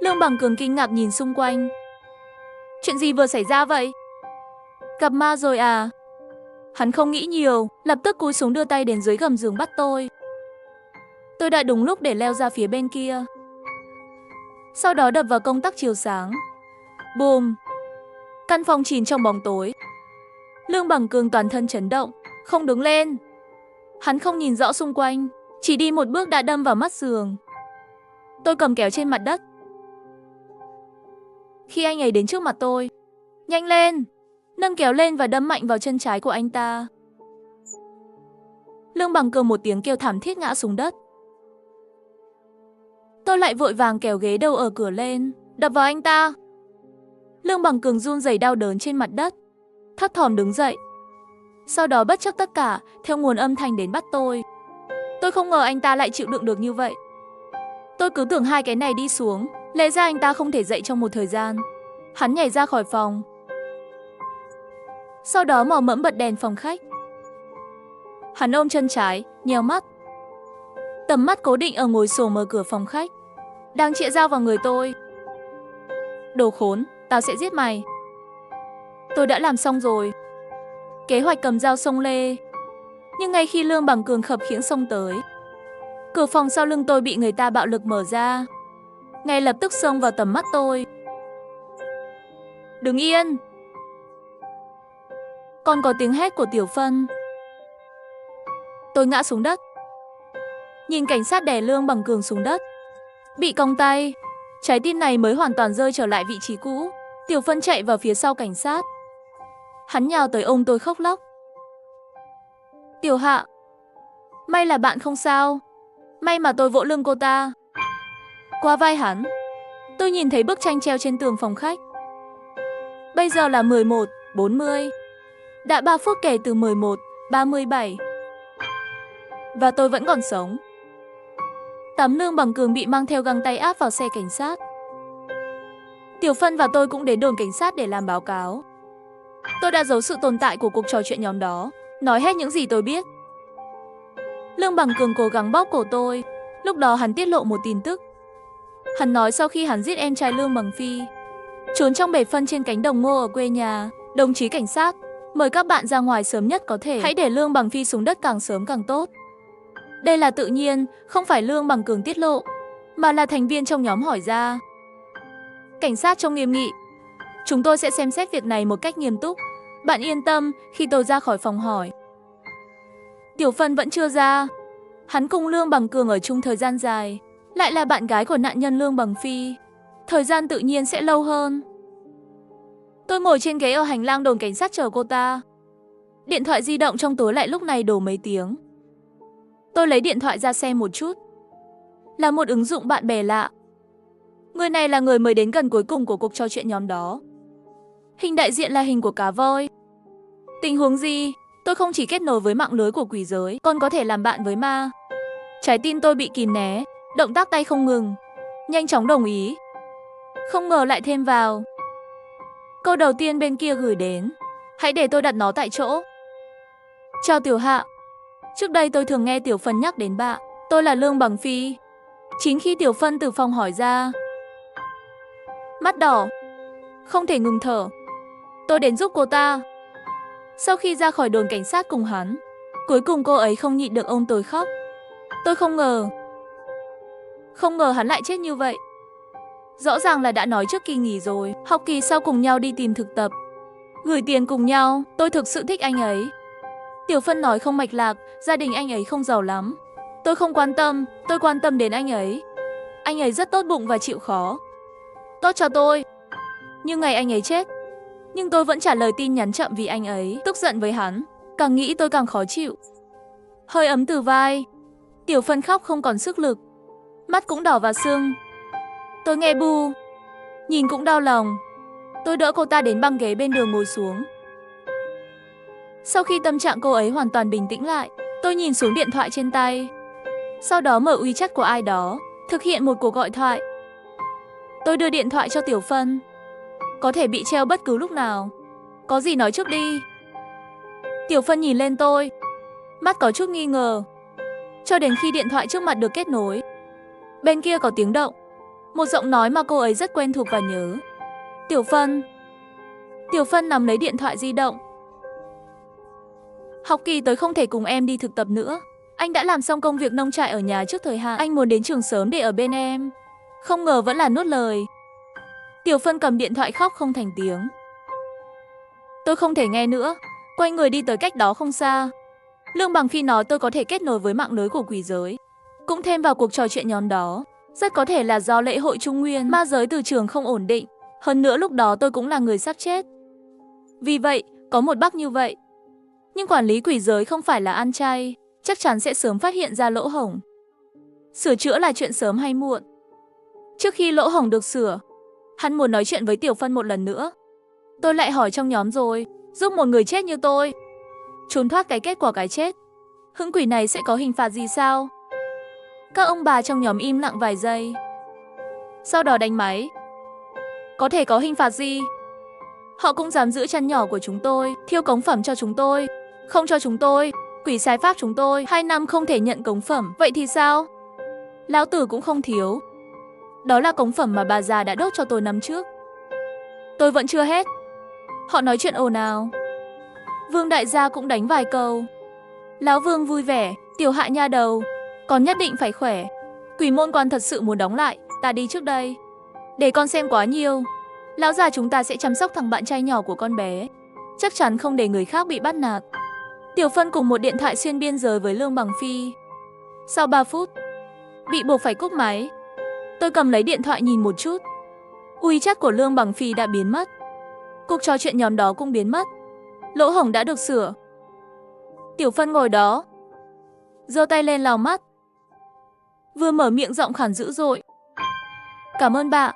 Lương Bằng Cường kinh ngạc nhìn xung quanh. Chuyện gì vừa xảy ra vậy? Gặp ma rồi à? Hắn không nghĩ nhiều, lập tức cúi xuống đưa tay đến dưới gầm giường bắt tôi. Tôi đã đúng lúc để leo ra phía bên kia. Sau đó đập vào công tắc chiếu sáng. Bùm! Căn phòng chìm trong bóng tối. Lương Bằng Cường toàn thân chấn động, không đứng lên. Hắn không nhìn rõ xung quanh, chỉ đi một bước đã đâm vào mắt giường. Tôi cầm kéo trên mặt đất. Khi anh ấy đến trước mặt tôi, nhanh lên! Nâng kéo lên và đâm mạnh vào chân trái của anh ta. Lương Bằng Cường một tiếng kêu thảm thiết ngã xuống đất. Tôi lại vội vàng kéo ghế đầu ở cửa lên, đập vào anh ta. Lương Bằng Cường run rẩy đau đớn trên mặt đất, thấp thỏm đứng dậy. Sau đó bất chấp tất cả, theo nguồn âm thanh đến bắt tôi. Tôi không ngờ anh ta lại chịu đựng được như vậy. Tôi cứ tưởng hai cái này đi xuống, lẽ ra anh ta không thể dậy trong một thời gian. Hắn nhảy ra khỏi phòng. Sau đó mò mẫm bật đèn phòng khách. Hắn ôm chân trái, nheo mắt. Tầm mắt cố định ở ngồi xổm mở cửa phòng khách, đang chĩa dao vào người tôi. Đồ khốn, tao sẽ giết mày. Tôi đã làm xong rồi. Kế hoạch cầm dao xông lê. Nhưng ngay khi Lương Bằng Cường khập khiễng xông tới, cửa phòng sau lưng tôi bị người ta bạo lực mở ra, ngay lập tức xông vào tầm mắt tôi. Đứng yên! Còn có tiếng hét của Tiểu Phân. Tôi ngã xuống đất. Nhìn cảnh sát đè Lương Bằng Cường xuống đất, bị còng tay, trái tim này mới hoàn toàn rơi trở lại vị trí cũ. Tiểu Phân chạy vào phía sau cảnh sát. Hắn nhào tới ôm tôi khóc lóc. Tiểu Hạ, may là bạn không sao. May mà tôi vỗ lưng cô ta. Qua vai hắn, tôi nhìn thấy bức tranh treo trên tường phòng khách. Bây giờ là 11:40. Đã 3 phút kể từ 11:37. Và tôi vẫn còn sống. Tấm Lương Bằng Cường bị mang theo găng tay áp vào xe cảnh sát. Tiểu Phân và tôi cũng đến đồn cảnh sát để làm báo cáo. Tôi đã giấu sự tồn tại của cuộc trò chuyện nhóm đó, nói hết những gì tôi biết. Lương Bằng Cường cố gắng bóp cổ tôi. Lúc đó hắn tiết lộ một tin tức. Hắn nói sau khi hắn giết em trai Lương Bằng Phi, trốn trong bể phân trên cánh đồng ngô ở quê nhà, đồng chí cảnh sát, mời các bạn ra ngoài sớm nhất có thể. Hãy để Lương Bằng Phi xuống đất càng sớm càng tốt. Đây là tự nhiên, không phải Lương Bằng Cường tiết lộ, mà là thành viên trong nhóm hỏi ra. Cảnh sát trông nghiêm nghị. Chúng tôi sẽ xem xét việc này một cách nghiêm túc. Bạn yên tâm. Khi tôi ra khỏi phòng hỏi, Tiểu Phân vẫn chưa ra. Hắn cùng Lương Bằng Cường ở chung thời gian dài, lại là bạn gái của nạn nhân Lương Bằng Phi, thời gian tự nhiên sẽ lâu hơn. Tôi ngồi trên ghế ở hành lang đồn cảnh sát chờ cô ta. Điện thoại di động trong túi lại lúc này đổ mấy tiếng. Tôi lấy điện thoại ra xem một chút. Là một ứng dụng bạn bè lạ. Người này là người mới đến gần cuối cùng của cuộc trò chuyện nhóm đó. Hình đại diện là hình của cá voi. Tình huống gì? Tôi không chỉ kết nối với mạng lưới của quỷ giới, còn có thể làm bạn với ma. Trái tim tôi bị kìm né, động tác tay không ngừng. Nhanh chóng đồng ý. Không ngờ lại thêm vào. Câu đầu tiên bên kia gửi đến. Hãy để tôi đặt nó tại chỗ. Chào Tiểu Hạ. Trước đây tôi thường nghe Tiểu Phân nhắc đến bạn. Tôi là Lương Bằng Phi. Chính khi Tiểu Phân từ phòng hỏi ra, mắt đỏ, không thể ngừng thở. Tôi đến giúp cô ta. Sau khi ra khỏi đồn cảnh sát cùng hắn, cuối cùng cô ấy không nhịn được ôm tôi khóc. Tôi không ngờ hắn lại chết như vậy. Rõ ràng là đã nói trước kỳ nghỉ rồi, học kỳ sau cùng nhau đi tìm thực tập, gửi tiền cùng nhau. Tôi thực sự thích anh ấy. Tiểu Phân nói không mạch lạc, gia đình anh ấy không giàu lắm. Tôi không quan tâm, tôi quan tâm đến anh ấy. Anh ấy rất tốt bụng và chịu khó. Tốt cho tôi. Nhưng ngày anh ấy chết, nhưng tôi vẫn trả lời tin nhắn chậm vì anh ấy tức giận với hắn. Càng nghĩ tôi càng khó chịu. Hơi ấm từ vai. Tiểu Phân khóc không còn sức lực, mắt cũng đỏ và sưng. Tôi nghe bu, nhìn cũng đau lòng. Tôi đỡ cô ta đến băng ghế bên đường ngồi xuống. Sau khi tâm trạng cô ấy hoàn toàn bình tĩnh lại, tôi nhìn xuống điện thoại trên tay. Sau đó mở WeChat của ai đó, thực hiện một cuộc gọi thoại. Tôi đưa điện thoại cho Tiểu Phân. Có thể bị treo bất cứ lúc nào. Có gì nói trước đi. Tiểu Phân nhìn lên tôi, mắt có chút nghi ngờ. Cho đến khi điện thoại trước mặt được kết nối, bên kia có tiếng động. Một giọng nói mà cô ấy rất quen thuộc và nhớ. Tiểu Phân. Tiểu Phân nắm lấy điện thoại di động. Học kỳ tới không thể cùng em đi thực tập nữa. Anh đã làm xong công việc nông trại ở nhà trước thời hạn. Anh muốn đến trường sớm để ở bên em. Không ngờ vẫn là nuốt lời. Tiểu Phân cầm điện thoại khóc không thành tiếng. Tôi không thể nghe nữa, quay người đi tới cách đó không xa. Lương Bằng Phi nói tôi có thể kết nối với mạng lưới của quỷ giới, cũng thêm vào cuộc trò chuyện nhóm đó. Rất có thể là do lễ hội Trung Nguyên, ma giới từ trường không ổn định. Hơn nữa lúc đó tôi cũng là người sắp chết. Vì vậy, có một bug như vậy. Nhưng quản lý quỷ giới không phải là ăn chay, chắc chắn sẽ sớm phát hiện ra lỗ hổng. Sửa chữa là chuyện sớm hay muộn. Trước khi lỗ hổng được sửa, hắn muốn nói chuyện với Tiểu Phân một lần nữa. Tôi lại hỏi trong nhóm rồi, giúp một người chết như tôi trốn thoát cái kết quả cái chết, hững quỷ này sẽ có hình phạt gì sao? Các ông bà trong nhóm im lặng vài giây, sau đó đánh máy. Có thể có hình phạt gì? Họ cũng dám giữ chăn nhỏ của chúng tôi, thiêu cống phẩm cho chúng tôi, không cho chúng tôi, quỷ sai pháp chúng tôi 2 năm không thể nhận cống phẩm. Vậy thì sao? Lão tử cũng không thiếu. Đó là cống phẩm mà bà già đã đốt cho tôi năm trước. Tôi vẫn chưa hết. Họ nói chuyện ồn ào. Vương đại gia cũng đánh vài câu. Lão Vương vui vẻ, Tiểu Hạ nha đầu, con nhất định phải khỏe. Quỷ môn quan thật sự muốn đóng lại, ta đi trước đây. Để con xem quá nhiều. Lão già chúng ta sẽ chăm sóc thằng bạn trai nhỏ của con bé, chắc chắn không để người khác bị bắt nạt. Tiểu Phân cùng một điện thoại xuyên biên giới với Lương Bằng Phi. Sau 3 phút, bị buộc phải cúp máy. Tôi cầm lấy điện thoại nhìn một chút. WeChat của Lương Bằng Phi đã biến mất. Cuộc trò chuyện nhóm đó cũng biến mất. Lỗ hổng đã được sửa. Tiểu Phân ngồi đó, giơ tay lên lau mắt, vừa mở miệng giọng khản dữ dội. Cảm ơn bạn.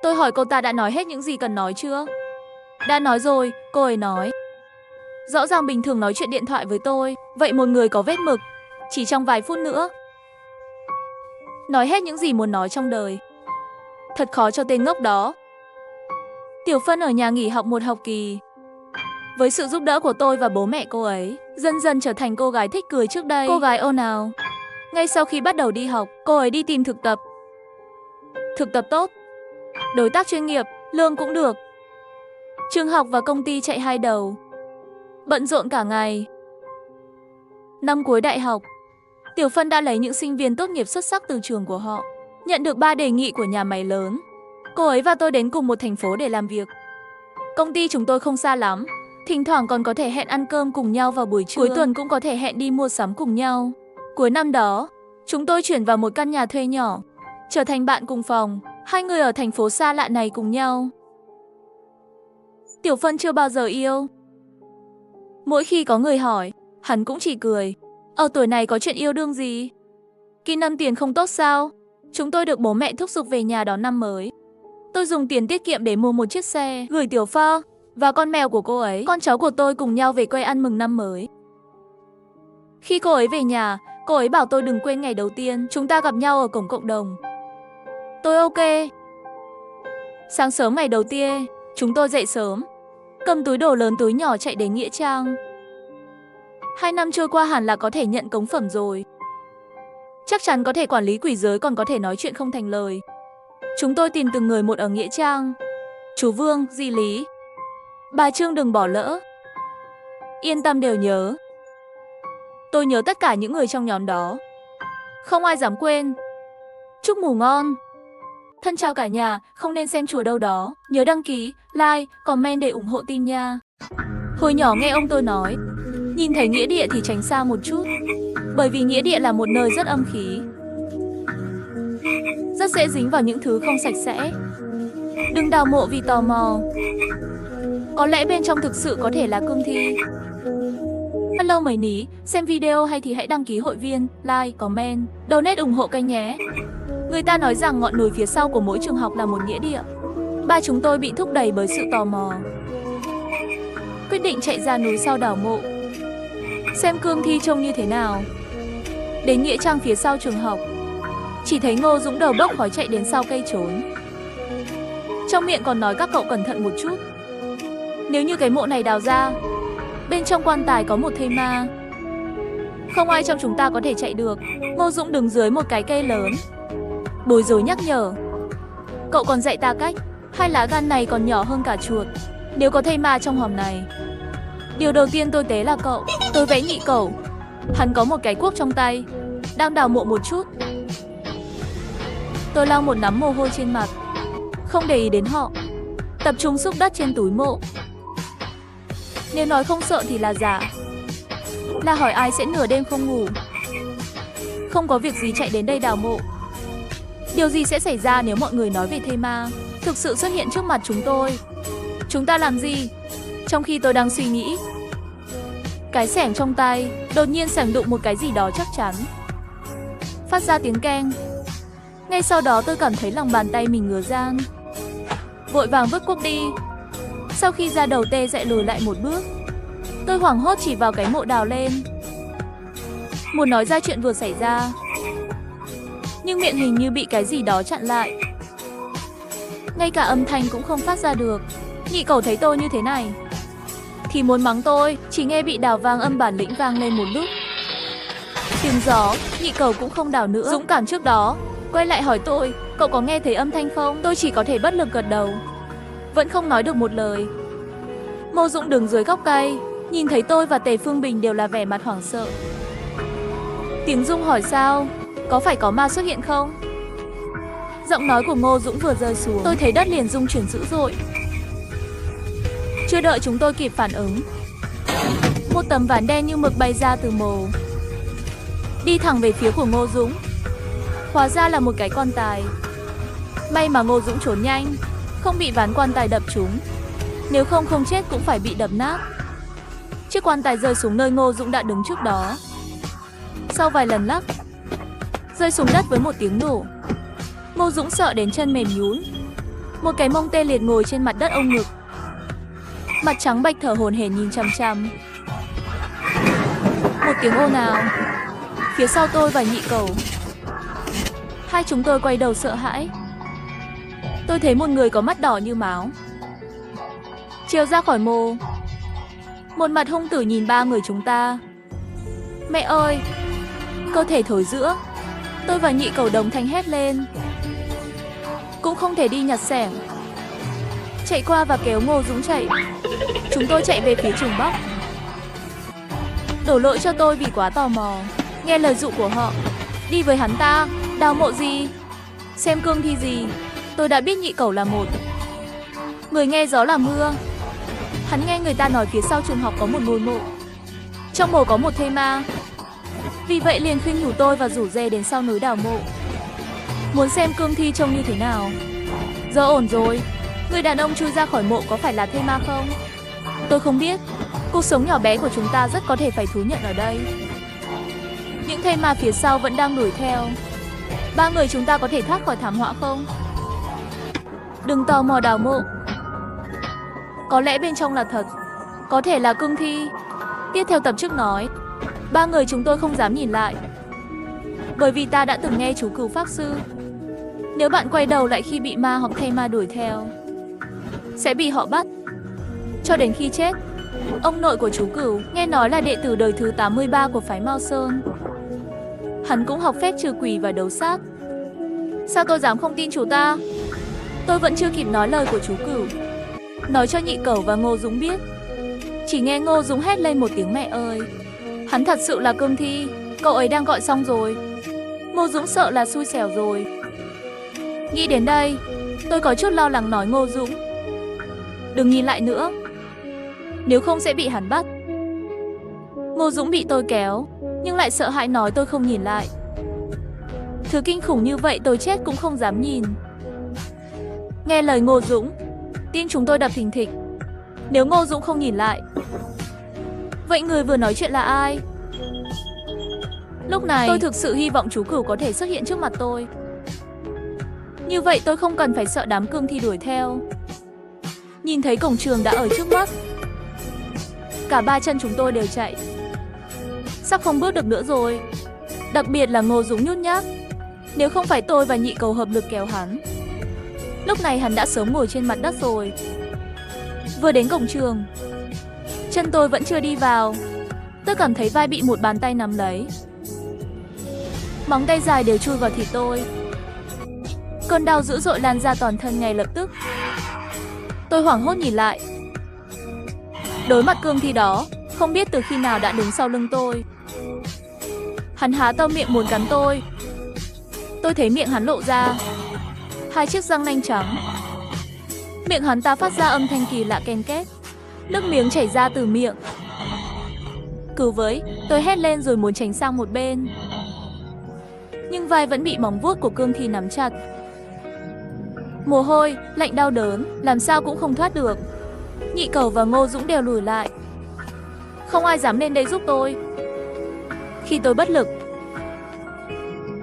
Tôi hỏi cô ta đã nói hết những gì cần nói chưa? Đã nói rồi, cô ấy nói. Rõ ràng bình thường nói chuyện điện thoại với tôi, vậy một người có vết mực, chỉ trong vài phút nữa nói hết những gì muốn nói trong đời. Thật khó cho tên ngốc đó. Tiểu Phân ở nhà nghỉ học một học kỳ. Với sự giúp đỡ của tôi và bố mẹ cô ấy, dần dần trở thành cô gái thích cười trước đây. Cô gái ồn ào. Ngay sau khi bắt đầu đi học, cô ấy đi tìm thực tập. Thực tập tốt, đối tác chuyên nghiệp, lương cũng được. Trường học và công ty chạy hai đầu, bận rộn cả ngày. Năm cuối đại học, Tiểu Phân đã lấy những sinh viên tốt nghiệp xuất sắc từ trường của họ, nhận được 3 đề nghị của nhà máy lớn. Cô ấy và tôi đến cùng một thành phố để làm việc. Công ty chúng tôi không xa lắm, thỉnh thoảng còn có thể hẹn ăn cơm cùng nhau vào buổi trưa. Cuối tuần cũng có thể hẹn đi mua sắm cùng nhau. Cuối năm đó, chúng tôi chuyển vào một căn nhà thuê nhỏ, trở thành bạn cùng phòng. Hai người ở thành phố xa lạ này cùng nhau. Tiểu Phân chưa bao giờ yêu. Mỗi khi có người hỏi, hắn cũng chỉ cười. Ở tuổi này có chuyện yêu đương gì? Kỹ năng tiền không tốt sao? Chúng tôi được bố mẹ thúc giục về nhà đón năm mới. Tôi dùng tiền tiết kiệm để mua một chiếc xe, gửi Tiểu Pho và con mèo của cô ấy, con cháu của tôi cùng nhau về quê ăn mừng năm mới. Khi cô ấy về nhà, cô ấy bảo tôi đừng quên ngày đầu tiên chúng ta gặp nhau ở cổng cộng đồng. Tôi ok. Sáng sớm ngày đầu tiên, chúng tôi dậy sớm, cầm túi đồ lớn túi nhỏ chạy đến Nghĩa Trang. 2 năm trôi qua hẳn là có thể nhận cống phẩm rồi. Chắc chắn có thể quản lý quỷ giới, còn có thể nói chuyện không thành lời. Chúng tôi tìm từng người một ở Nghĩa Trang. Chú Vương, dì Lý, bà Trương đừng bỏ lỡ. Yên tâm đều nhớ. Tôi nhớ tất cả những người trong nhóm đó. Không ai dám quên. Chúc ngủ ngon. Thân chào cả nhà, không nên xem chùa đâu đó. Nhớ đăng ký, like, comment để ủng hộ team nha. Hồi nhỏ nghe ông tôi nói, nhìn thấy nghĩa địa thì tránh xa một chút. Bởi vì nghĩa địa là một nơi rất âm khí, rất dễ dính vào những thứ không sạch sẽ. Đừng đào mộ vì tò mò. Có lẽ bên trong thực sự có thể là cương thi. Hello mấy ní, xem video hay thì hãy đăng ký hội viên, like, comment, donate ủng hộ kênh nhé. Người ta nói rằng ngọn núi phía sau của mỗi trường học là một nghĩa địa. Ba chúng tôi bị thúc đẩy bởi sự tò mò, quyết định chạy ra núi sau đào mộ, xem cương thi trông như thế nào. Đến nghĩa trang phía sau trường học, chỉ thấy Ngô Dũng đầu bốc khói chạy đến sau cây trốn. Trong miệng còn nói các cậu cẩn thận một chút. Nếu như cái mộ này đào ra, bên trong quan tài có một thây ma. Không ai trong chúng ta có thể chạy được. Ngô Dũng đứng dưới một cái cây lớn, bối rối nhắc nhở. Cậu còn dạy ta cách, hai lá gan này còn nhỏ hơn cả chuột. Nếu có thây ma trong hòm này, điều đầu tiên tôi tế là cậu. Tôi vẽ nhị cẩu. Hắn có một cái cuốc trong tay, đang đào mộ một chút. Tôi lau một nắm mồ hôi trên mặt, không để ý đến họ, tập trung xúc đất trên túi mộ. Nếu nói không sợ thì là giả. Là hỏi ai sẽ nửa đêm không ngủ, không có việc gì chạy đến đây đào mộ. Điều gì sẽ xảy ra nếu mọi người nói về thây ma thực sự xuất hiện trước mặt chúng tôi? Chúng ta làm gì? Trong khi tôi đang suy nghĩ, cái xẻng trong tay đột nhiên xẻng đụng một cái gì đó chắc chắn, phát ra tiếng keng. Ngay sau đó tôi cảm thấy lòng bàn tay mình ngứa ran, vội vàng vứt cuốc đi. Sau khi da đầu tê dại lùi lại một bước, tôi hoảng hốt chỉ vào cái mộ đào lên, muốn nói ra chuyện vừa xảy ra, nhưng miệng hình như bị cái gì đó chặn lại, ngay cả âm thanh cũng không phát ra được. Nhị cẩu thấy tôi như thế này thì muốn mắng tôi, chỉ nghe bị đào vang âm bản lĩnh vang lên một lúc. Tiếng gió, nhị cẩu cũng không đào nữa. Dũng cảm trước đó quay lại hỏi tôi, cậu có nghe thấy âm thanh không? Tôi chỉ có thể bất lực gật đầu, vẫn không nói được một lời. Ngô Dũng đứng dưới gốc cây, nhìn thấy tôi và Tề Phương Bình đều là vẻ mặt hoảng sợ. Tiếng Dung hỏi sao? Có phải có ma xuất hiện không? Giọng nói của Ngô Dũng vừa rơi xuống, tôi thấy đất liền rung chuyển dữ dội. Chưa đợi chúng tôi kịp phản ứng, một tấm ván đen như mực bay ra từ mồ, đi thẳng về phía của Ngô Dũng. Hóa ra là một cái quan tài. May mà Ngô Dũng trốn nhanh, không bị ván quan tài đập trúng. Nếu không, không chết cũng phải bị đập nát. Chiếc quan tài rơi xuống nơi Ngô Dũng đã đứng trước đó. Sau vài lần lắc, rơi xuống đất với một tiếng nổ. Ngô Dũng sợ đến chân mềm nhũn, một cái mông tê liệt ngồi trên mặt đất ôm ngực, mặt trắng bệch thở hổn hển nhìn chằm chằm. Một tiếng ồn ào phía sau tôi và nhị cẩu. Hai chúng tôi quay đầu sợ hãi. Tôi thấy một người có mắt đỏ như máu trèo ra khỏi mồ, một mặt hung dữ nhìn ba người chúng ta. Mẹ ơi! Cơ thể thối rữa. Tôi và nhị cẩu đồng thanh hét lên. Cũng không thể đi nhặt xẻng, chạy qua và kéo Ngô Dũng chạy. Chúng tôi chạy về phía trường Bắc. Đổ lỗi cho tôi vì quá tò mò, nghe lời dụ của họ. Đi với hắn ta, đào mộ gì, xem cương thi gì. Tôi đã biết nhị cẩu là một người nghe gió là mưa. Hắn nghe người ta nói phía sau trường học có một ngôi mộ, trong mộ có một thây ma. Vì vậy liền khuyên nhủ tôi và rủ dê đến sau núi đào mộ, muốn xem cương thi trông như thế nào. Giờ ổn rồi, người đàn ông chui ra khỏi mộ có phải là thây ma không? Tôi không biết. Cuộc sống nhỏ bé của chúng ta rất có thể phải thú nhận ở đây. Những thây ma phía sau vẫn đang đuổi theo. Ba người chúng ta có thể thoát khỏi thảm họa không? Đừng tò mò đào mộ. Có lẽ bên trong là thật. Có thể là cương thi. Tiếp theo tập trước nói. Ba người chúng tôi không dám nhìn lại. Bởi vì ta đã từng nghe chú Cửu Pháp Sư. Nếu bạn quay đầu lại khi bị ma hoặc thây ma đuổi theo, sẽ bị họ bắt cho đến khi chết. Ông nội của chú Cửu nghe nói là đệ tử đời thứ 83 của phái Mao Sơn. Hắn cũng học phép trừ quỷ và đấu sát. Sao tôi dám không tin chú ta? Tôi vẫn chưa kịp nói lời của chú Cửu, nói cho Nhị Cẩu và Ngô Dũng biết. Chỉ nghe Ngô Dũng hét lên một tiếng mẹ ơi. Hắn thật sự là cương thi. Cậu ấy đang gọi xong rồi. Ngô Dũng sợ là xui xẻo rồi. Nghĩ đến đây, tôi có chút lo lắng nói Ngô Dũng, đừng nhìn lại nữa, nếu không sẽ bị hắn bắt. Ngô Dũng bị tôi kéo, nhưng lại sợ hãi nói tôi không nhìn lại. Thứ kinh khủng như vậy tôi chết cũng không dám nhìn. Nghe lời Ngô Dũng, tim chúng tôi đập thình thịch. Nếu Ngô Dũng không nhìn lại, vậy người vừa nói chuyện là ai? Lúc này tôi thực sự hy vọng chú Cửu có thể xuất hiện trước mặt tôi. Như vậy tôi không cần phải sợ đám cương thi đuổi theo. Nhìn thấy cổng trường đã ở trước mắt. Cả ba chân chúng tôi đều chạy. Sắp không bước được nữa rồi. Đặc biệt là Ngô Dũng nhút nhát. Nếu không phải tôi và Nhị Cẩu hợp lực kéo hắn, lúc này hắn đã sớm ngồi trên mặt đất rồi. Vừa đến cổng trường, chân tôi vẫn chưa đi vào, tôi cảm thấy vai bị một bàn tay nắm lấy. Móng tay dài đều chui vào thịt tôi. Cơn đau dữ dội lan ra toàn thân ngay lập tức. Tôi hoảng hốt nhìn lại. Đối mặt cương thi đó, không biết từ khi nào đã đứng sau lưng tôi. Hắn há to miệng muốn cắn tôi. Tôi thấy miệng hắn lộ ra hai chiếc răng nanh trắng. Miệng hắn ta phát ra âm thanh kỳ lạ ken két. Nước miếng chảy ra từ miệng. Cứu với, tôi hét lên rồi muốn tránh sang một bên. Nhưng vai vẫn bị móng vuốt của cương thi nắm chặt. Mồ hôi, lạnh đau đớn, làm sao cũng không thoát được. Nhị Cẩu và Ngô Dũng đều lùi lại. Không ai dám lên đây giúp tôi. Khi tôi bất lực,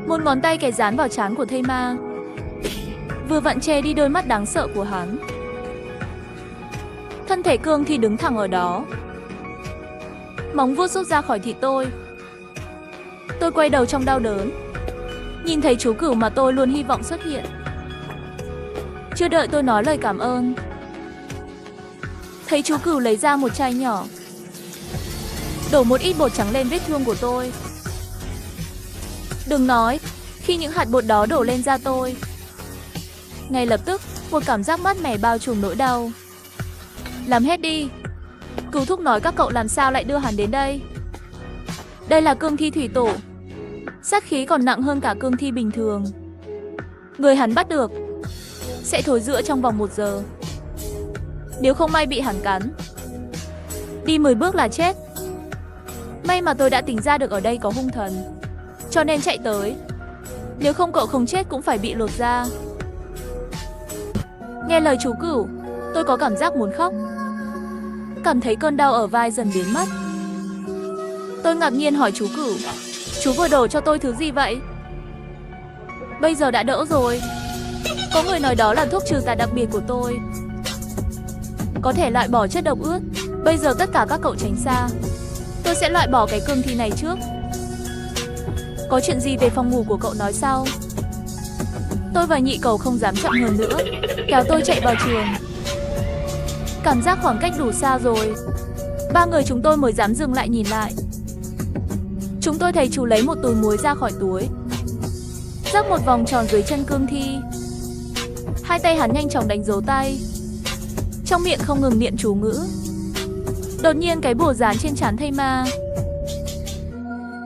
một ngón tay kẻ dán vào trán của thây ma, vừa vặn che đi đôi mắt đáng sợ của hắn. Thân thể cương thi đứng thẳng ở đó. Móng vuốt rút ra khỏi thịt tôi. Tôi quay đầu trong đau đớn, nhìn thấy chú Cửu mà tôi luôn hy vọng xuất hiện. Chưa đợi tôi nói lời cảm ơn, thấy chú Cửu lấy ra một chai nhỏ, đổ một ít bột trắng lên vết thương của tôi. Đừng nói, khi những hạt bột đó đổ lên da tôi, ngay lập tức một cảm giác mát mẻ bao trùm nỗi đau. Làm hết đi. Cứu thúc nói các cậu làm sao lại đưa hắn đến đây. Đây là cương thi thủy tổ, sát khí còn nặng hơn cả cương thi bình thường. Người hắn bắt được sẽ thối rữa trong vòng 1 giờ. Nếu không may bị hắn cắn, đi 10 bước là chết. May mà tôi đã tính ra được ở đây có hung thần, cho nên chạy tới. Nếu không cậu không chết cũng phải bị lột da. Nghe lời chú Cửu, tôi có cảm giác muốn khóc. Cảm thấy cơn đau ở vai dần biến mất. Tôi ngạc nhiên hỏi chú Cửu, chú vừa đổ cho tôi thứ gì vậy? Bây giờ đã đỡ rồi. Có người nói đó là thuốc trừ tà đặc biệt của tôi, có thể loại bỏ chất độc ướt. Bây giờ tất cả các cậu tránh xa. Tôi sẽ loại bỏ cái cương thi này trước. Có chuyện gì về phòng ngủ của cậu nói sau. Tôi và Nhị Cẩu không dám chậm hơn nữa, kéo tôi chạy vào trường. Cảm giác khoảng cách đủ xa rồi, ba người chúng tôi mới dám dừng lại nhìn lại. Chúng tôi thấy chú lấy một túi muối ra khỏi túi, rắc một vòng tròn dưới chân cương thi. Hai tay hắn nhanh chóng đánh dấu tay, trong miệng không ngừng niệm chú ngữ. Đột nhiên cái bùa dán trên trán thây ma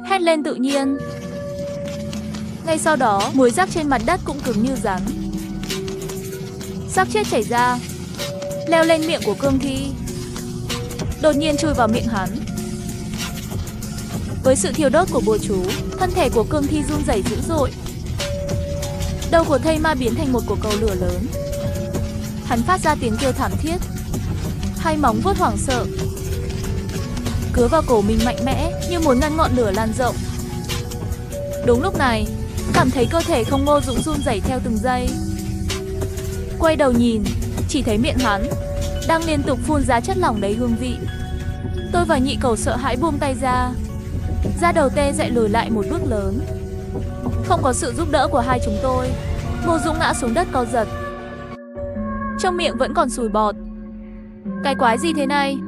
hét lên tự nhiên. Ngay sau đó, muối rắc trên mặt đất cũng cứng như rắn. Xác chết chảy ra, leo lên miệng của cương thi, đột nhiên chui vào miệng hắn. Với sự thiêu đốt của bùa chú, thân thể của cương thi run rẩy dữ dội. Đầu của thây ma biến thành một quả cầu lửa lớn. Hắn phát ra tiếng kêu thảm thiết, hai móng vuốt hoảng sợ cứa vào cổ mình mạnh mẽ như muốn ngăn ngọn lửa lan rộng. Đúng lúc này, cảm thấy cơ thể không Ngô Dũng run rẩy theo từng giây. Quay đầu nhìn, chỉ thấy miệng hắn đang liên tục phun ra chất lỏng đầy hương vị. Tôi và Nhị Cẩu sợ hãi buông tay ra, da đầu tê dại lùi lại một bước lớn. Không có sự giúp đỡ của hai chúng tôi, Ngô Dũng ngã xuống đất co giật, trong miệng vẫn còn sùi bọt. Cái quái gì thế này?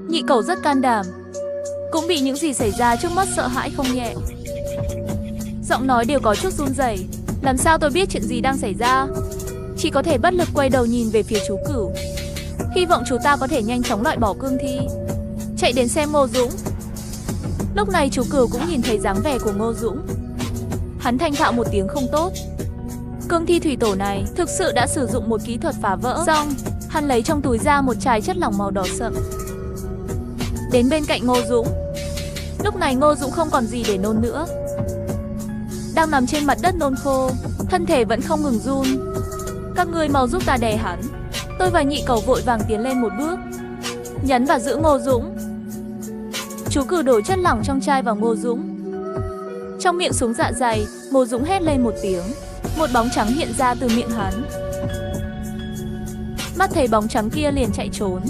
Nhị Cẩu rất can đảm, cũng bị những gì xảy ra trước mắt sợ hãi không nhẹ. Giọng nói đều có chút run rẩy. Làm sao tôi biết chuyện gì đang xảy ra? Chỉ có thể bất lực quay đầu nhìn về phía chú Cửu, hy vọng chú ta có thể nhanh chóng loại bỏ cương thi, chạy đến xem Ngô Dũng. Lúc này chú Cửu cũng nhìn thấy dáng vẻ của Ngô Dũng. Hắn thanh thạo một tiếng không tốt. Cương thi thủy tổ này thực sự đã sử dụng một kỹ thuật phá vỡ. Xong, hắn lấy trong túi ra một chai chất lỏng màu đỏ sậm, đến bên cạnh Ngô Dũng. Lúc này Ngô Dũng không còn gì để nôn nữa, đang nằm trên mặt đất nôn khô, thân thể vẫn không ngừng run. Các ngươi mau giúp ta đè hắn. Tôi và Nhị Cẩu vội vàng tiến lên một bước, nhấn và giữ Ngô Dũng. Chú Cửu đổ chất lỏng trong chai vào Ngô Dũng. Trong miệng xuống dạ dày, Ngô Dũng hét lên một tiếng, một bóng trắng hiện ra từ miệng hắn. Mắt thấy bóng trắng kia liền chạy trốn.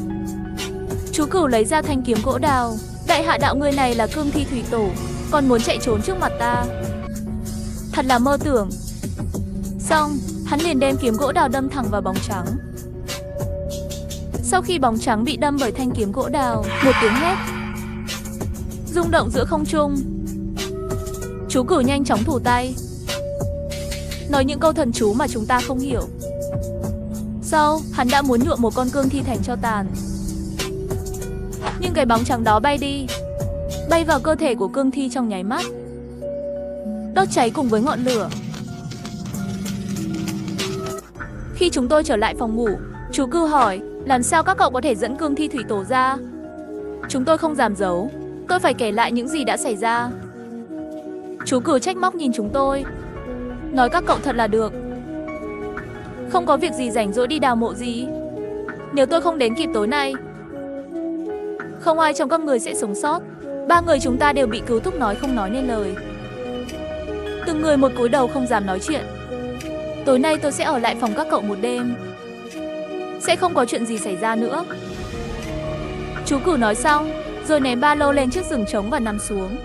Chú Cửu lấy ra thanh kiếm gỗ đào. Đại hạ đạo người này là cương thi thủy tổ, còn muốn chạy trốn trước mặt ta, thật là mơ tưởng. Xong, hắn liền đem kiếm gỗ đào đâm thẳng vào bóng trắng. Sau khi bóng trắng bị đâm bởi thanh kiếm gỗ đào, một tiếng hét rung động giữa không trung. Chú Cửu nhanh chóng thủ tay, nói những câu thần chú mà chúng ta không hiểu. Sau, hắn đã muốn nhuộm một con cương thi thành tro tàn. Nhưng cái bóng trắng đó bay đi, bay vào cơ thể của cương thi trong nháy mắt, đốt cháy cùng với ngọn lửa. Khi chúng tôi trở lại phòng ngủ, chú Cửu hỏi, làm sao các cậu có thể dẫn cương thi thủy tổ ra? Chúng tôi không dám giấu, tôi phải kể lại những gì đã xảy ra. Chú Cửu trách móc nhìn chúng tôi, nói các cậu thật là được, không có việc gì rảnh rỗi đi đào mộ gì. Nếu tôi không đến kịp tối nay, không ai trong các người sẽ sống sót. Ba người chúng ta đều bị cứu thúc nói không nói nên lời, từng người một cúi đầu không dám nói chuyện. Tối nay tôi sẽ ở lại phòng các cậu một đêm, sẽ không có chuyện gì xảy ra nữa. Chú Cửu nói xong, rồi ném ba lô lên chiếc giường trống và nằm xuống.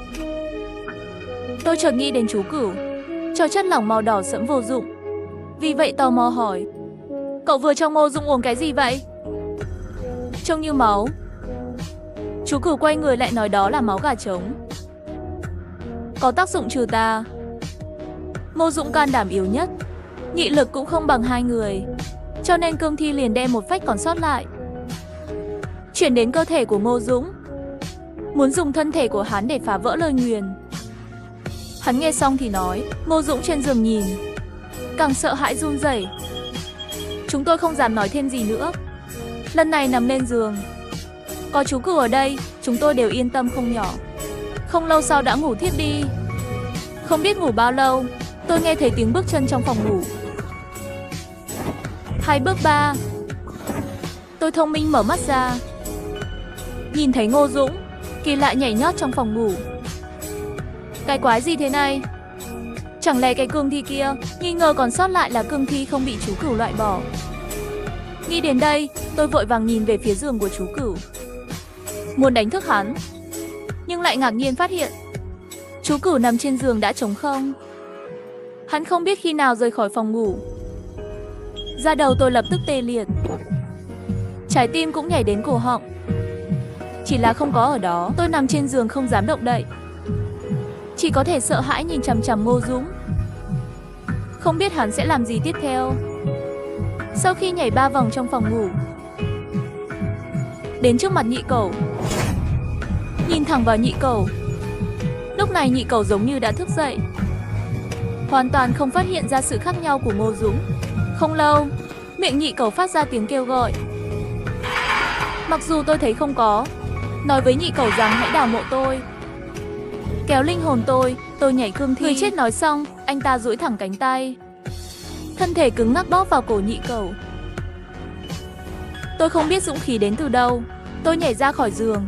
Tôi chợt nghĩ đến chú Cửu, cho chất lỏng màu đỏ sẫm vô dụng. Vì vậy tò mò hỏi, cậu vừa cho Ngô Dũng uống cái gì vậy? Trông như máu. Chú Cửu quay người lại nói đó là máu gà trống, có tác dụng trừ tà. Ngô Dũng can đảm yếu nhất, nghị lực cũng không bằng hai người, cho nên cương thi liền đem một phách còn sót lại chuyển đến cơ thể của Ngô Dũng, muốn dùng thân thể của hắn để phá vỡ lời nguyền. Hắn nghe xong thì nói. Ngô Dũng trên giường nhìn, càng sợ hãi run rẩy. Chúng tôi không dám nói thêm gì nữa. Lần này nằm lên giường, có chú Cửu ở đây, chúng tôi đều yên tâm không nhỏ. Không lâu sau đã ngủ thiếp đi. Không biết ngủ bao lâu, tôi nghe thấy tiếng bước chân trong phòng ngủ. 2 bước 3. Tôi thông minh mở mắt ra, nhìn thấy Ngô Dũng kỳ lạ nhảy nhót trong phòng ngủ. Cái quái gì thế này? Chẳng lẽ cái cương thi kia nghi ngờ còn sót lại là cương thi không bị chú Cửu loại bỏ? Nghĩ đến đây, tôi vội vàng nhìn về phía giường của chú Cửu, muốn đánh thức hắn, nhưng lại ngạc nhiên phát hiện chú Cửu nằm trên giường đã trống không. Hắn không biết khi nào rời khỏi phòng ngủ. Da đầu tôi lập tức tê liệt, trái tim cũng nhảy đến cổ họng. Chỉ là không có ở đó, tôi nằm trên giường không dám động đậy, chỉ có thể sợ hãi nhìn chằm chằm Ngô Dũng, không biết hắn sẽ làm gì tiếp theo. Sau khi nhảy 3 vòng trong phòng ngủ, đến trước mặt Nhị Cẩu, nhìn thẳng vào Nhị Cẩu. Lúc này Nhị Cẩu giống như đã thức dậy, hoàn toàn không phát hiện ra sự khác nhau của Ngô Dũng. Không lâu, miệng Nhị Cẩu phát ra tiếng kêu gọi. Mặc dù tôi thấy không có, nói với Nhị Cẩu rằng hãy đào mộ tôi, kéo linh hồn tôi nhảy cương thi. Người chết nói xong, anh ta duỗi thẳng cánh tay, thân thể cứng ngắc bóp vào cổ Nhị Cẩu. Tôi không biết dũng khí đến từ đâu, tôi nhảy ra khỏi giường,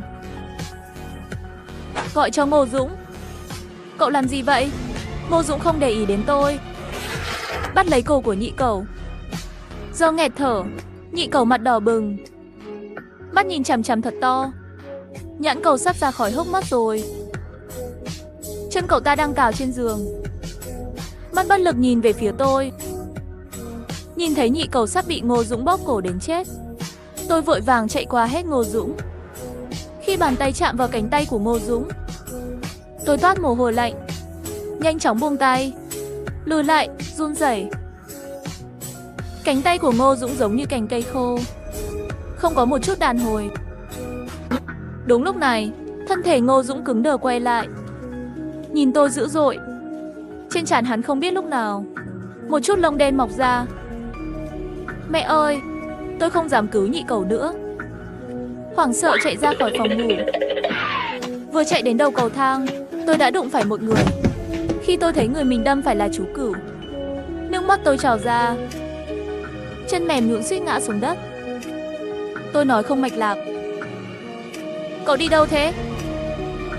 gọi cho Ngô Dũng. Cậu làm gì vậy? Ngô Dũng không để ý đến tôi, bắt lấy cổ của nhị cẩu. Do nghẹt thở, nhị cẩu mặt đỏ bừng, mắt nhìn chằm chằm thật to. Nhãn cầu sắp ra khỏi hốc mắt rồi. Chân cậu ta đang cào trên giường, mắt bất lực nhìn về phía tôi. Nhìn thấy nhị cẩu sắp bị Ngô Dũng bóp cổ đến chết, tôi vội vàng chạy qua hét Ngô Dũng. Khi bàn tay chạm vào cánh tay của Ngô Dũng, tôi toát mồ hôi lạnh, nhanh chóng buông tay, lùi lại, run rẩy. Cánh tay của Ngô Dũng giống như cành cây khô, không có một chút đàn hồi. Đúng lúc này, thân thể Ngô Dũng cứng đờ quay lại, nhìn tôi dữ dội. Trên trán hắn không biết lúc nào một chút lông đen mọc ra. Mẹ ơi, tôi không dám cứu nhị cẩu nữa, hoảng sợ chạy ra khỏi phòng ngủ. Vừa chạy đến đầu cầu thang, tôi đã đụng phải một người. Khi tôi thấy người mình đâm phải là chú cửu, nước mắt tôi trào ra, chân mềm nhũn suýt ngã xuống đất. Tôi nói không mạch lạc. Cậu đi đâu thế?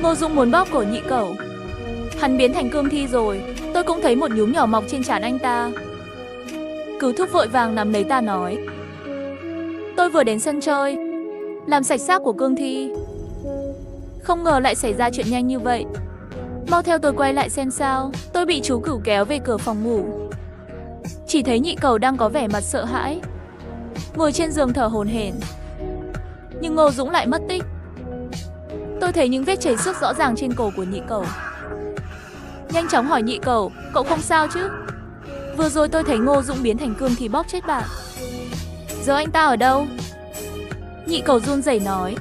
Ngô Dũng muốn bóp cổ nhị cẩu. Hắn biến thành cương thi rồi. Tôi cũng thấy một nhúm nhỏ mọc trên trán anh ta. Cứu thúc vội vàng nắm lấy ta nói. Tôi vừa đến sân chơi, làm sạch xác của cương thi, không ngờ lại xảy ra chuyện nhanh như vậy. Mau theo tôi quay lại xem sao. Tôi bị chú cửu kéo về cửa phòng ngủ. Chỉ thấy nhị cẩu đang có vẻ mặt sợ hãi, ngồi trên giường thở hổn hển. Nhưng Ngô Dũng lại mất tích. Tôi thấy những vết chảy xước rõ ràng trên cổ của nhị cẩu. Nhanh chóng hỏi nhị cẩu, cậu không sao chứ? Vừa rồi tôi thấy Ngô Dũng biến thành cương thi bóp chết bạn. Giờ anh ta ở đâu? Nhị cẩu run rẩy nói.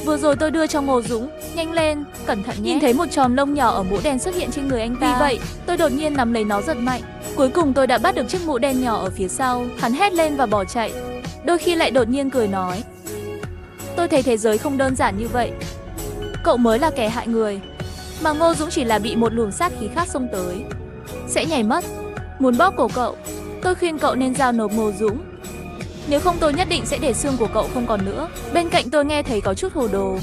Vừa rồi tôi đưa cho Ngô Dũng, nhanh lên, cẩn thận nhé. Nhìn thấy một chòm lông nhỏ ở mũ đen xuất hiện trên người anh ta. Vì vậy, tôi đột nhiên nắm lấy nó giật mạnh. Cuối cùng tôi đã bắt được chiếc mũ đen nhỏ ở phía sau. Hắn hét lên và bỏ chạy. Đôi khi lại đột nhiên cười nói. Tôi thấy thế giới không đơn giản như vậy. Cậu mới là kẻ hại người, mà Ngô Dũng chỉ là bị một luồng sát khí khác xông tới, sẽ nhảy mất, muốn bóp cổ cậu. Tôi khuyên cậu nên giao nộp Ngô Dũng, nếu không tôi nhất định sẽ để xương của cậu không còn nữa. Bên cạnh tôi nghe thấy có chút hồ đồ.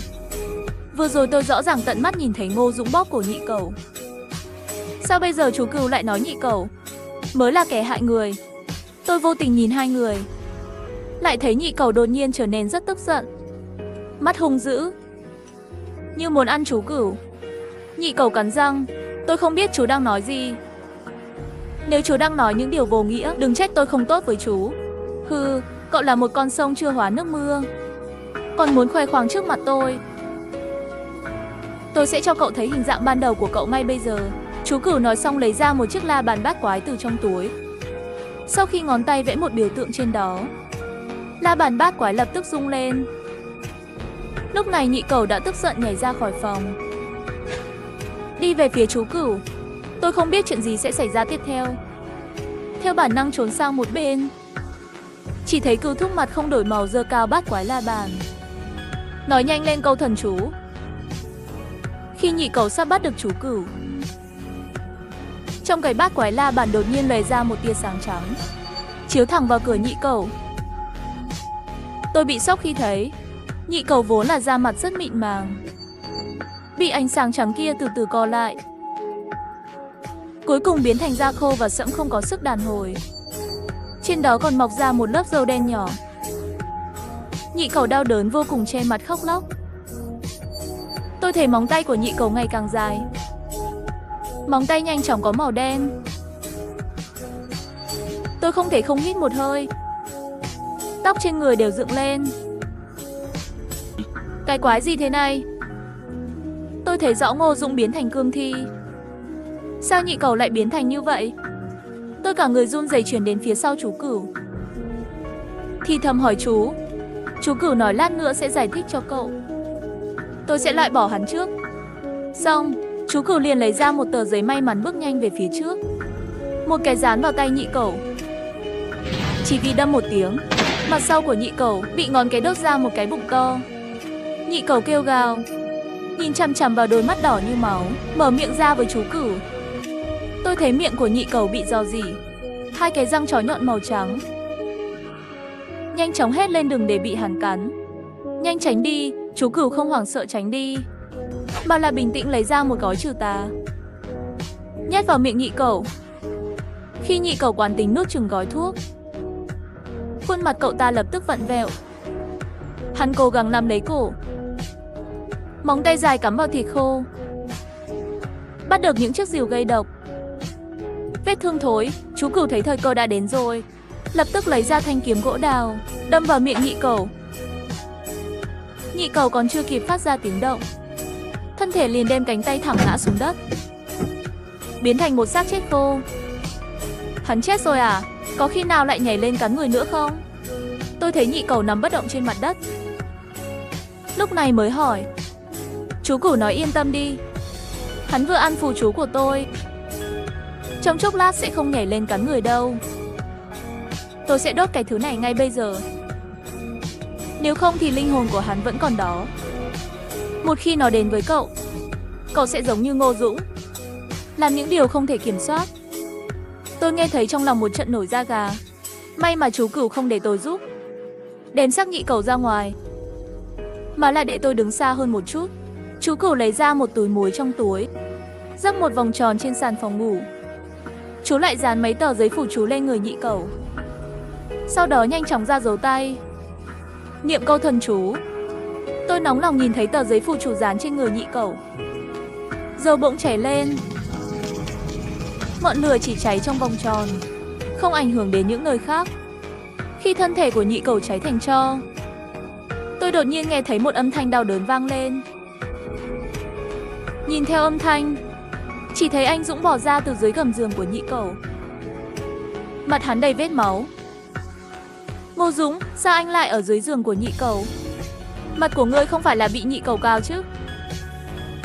Vừa rồi tôi rõ ràng tận mắt nhìn thấy Ngô Dũng bóp cổ nhị cẩu. Sao bây giờ chú cừu lại nói nhị cẩu mới là kẻ hại người? Tôi vô tình nhìn hai người, lại thấy nhị cẩu đột nhiên trở nên rất tức giận, mắt hung dữ, như muốn ăn chú cửu. Nhị cẩu cắn răng. Tôi không biết chú đang nói gì. Nếu chú đang nói những điều vô nghĩa, đừng trách tôi không tốt với chú. Hừ, cậu là một con sông chưa hóa nước mưa, còn muốn khoe khoang trước mặt tôi. Tôi sẽ cho cậu thấy hình dạng ban đầu của cậu ngay bây giờ. Chú cửu nói xong lấy ra một chiếc la bàn bát quái từ trong túi. Sau khi ngón tay vẽ một biểu tượng trên đó, la bàn bát quái lập tức rung lên. Lúc này nhị cẩu đã tức giận nhảy ra khỏi phòng, đi về phía chú cửu. Tôi không biết chuyện gì sẽ xảy ra tiếp theo. Theo bản năng trốn sang một bên. Chỉ thấy cừu thúc mặt không đổi màu giơ cao bát quái la bàn, nói nhanh lên câu thần chú. Khi nhị cẩu sắp bắt được chú cửu, trong cái bát quái la bàn đột nhiên lóe ra một tia sáng trắng, chiếu thẳng vào cửa nhị cẩu. Tôi bị sốc khi thấy nhị cẩu vốn là da mặt rất mịn màng, bị ánh sáng trắng kia từ từ co lại, cuối cùng biến thành da khô và sẫm không có sức đàn hồi. Trên đó còn mọc ra một lớp râu đen nhỏ. Nhị cẩu đau đớn vô cùng, che mặt khóc lóc. Tôi thấy móng tay của nhị cẩu ngày càng dài, móng tay nhanh chóng có màu đen. Tôi không thể không hít một hơi, tóc trên người đều dựng lên. Cái quái gì thế này? Tôi thấy rõ Ngô Dũng biến thành cương thi. Sao nhị cẩu lại biến thành như vậy? Tôi cả người run rẩy chuyển đến phía sau chú cửu, thì thầm hỏi chú. Chú cửu nói lát nữa sẽ giải thích cho cậu, tôi sẽ loại bỏ hắn trước. Xong, chú cửu liền lấy ra một tờ giấy may mắn, bước nhanh về phía trước, một cái dán vào tay nhị cẩu. Chỉ vì đâm một tiếng, mặt sau của nhị cẩu bị ngón cái đốt ra một cái bụng to. Nhị cẩu kêu gào, nhìn chằm chằm vào đôi mắt đỏ như máu, mở miệng ra với chú cửu. Tôi thấy miệng của nhị cẩu bị rò rỉ, hai cái răng chó nhọn màu trắng. Nhanh chóng hét lên đừng để bị hắn cắn. Nhanh tránh đi. Chú cửu không hoảng sợ tránh đi, mà là bình tĩnh lấy ra một gói trừ tà. nhét vào miệng nhị cẩu. Khi nhị cẩu quán tính nuốt chừng gói thuốc, khuôn mặt cậu ta lập tức vặn vẹo. Hắn cố gắng nắm lấy cổ, móng tay dài cắm vào thịt khô, bắt được những chiếc rìu gây độc. Vết thương thối, chú cừu thấy thời cơ đã đến rồi, lập tức lấy ra thanh kiếm gỗ đào, đâm vào miệng nhị cẩu. Nhị cẩu còn chưa kịp phát ra tiếng động, thân thể liền đem cánh tay thẳng ngã xuống đất, biến thành một xác chết khô. Hắn chết rồi à? Có khi nào lại nhảy lên cắn người nữa không? Tôi thấy nhị cẩu nằm bất động trên mặt đất, lúc này mới hỏi. Chú cừu nói yên tâm đi, hắn vừa ăn phù chú của tôi, trong chốc lát sẽ không nhảy lên cắn người đâu. Tôi sẽ đốt cái thứ này ngay bây giờ, nếu không thì linh hồn của hắn vẫn còn đó. Một khi nó đến với cậu, cậu sẽ giống như Ngô Dũng, làm những điều không thể kiểm soát. Tôi nghe thấy trong lòng một trận nổi da gà. May mà chú cừu không để tôi giúp đem xác nhị cẩu ra ngoài, mà là để tôi đứng xa hơn một chút. Chú cừu lấy ra một túi muối trong túi, rắc một vòng tròn trên sàn phòng ngủ. Chú lại dán mấy tờ giấy phù chú lên người nhị cẩu, sau đó nhanh chóng ra dấu tay, niệm câu thần chú. Tôi nóng lòng nhìn thấy tờ giấy phù chú dán trên người nhị cẩu. Dầu bỗng cháy lên, ngọn lửa chỉ cháy trong vòng tròn, không ảnh hưởng đến những nơi khác. Khi thân thể của nhị cẩu cháy thành tro, tôi đột nhiên nghe thấy một âm thanh đau đớn vang lên. Nhìn theo âm thanh, chỉ thấy anh Dũng bò ra từ dưới gầm giường của nhị cẩu, mặt hắn đầy vết máu. Ngô Dũng, sao anh lại ở dưới giường của nhị cẩu? Mặt của ngươi không phải là bị nhị cẩu cào chứ?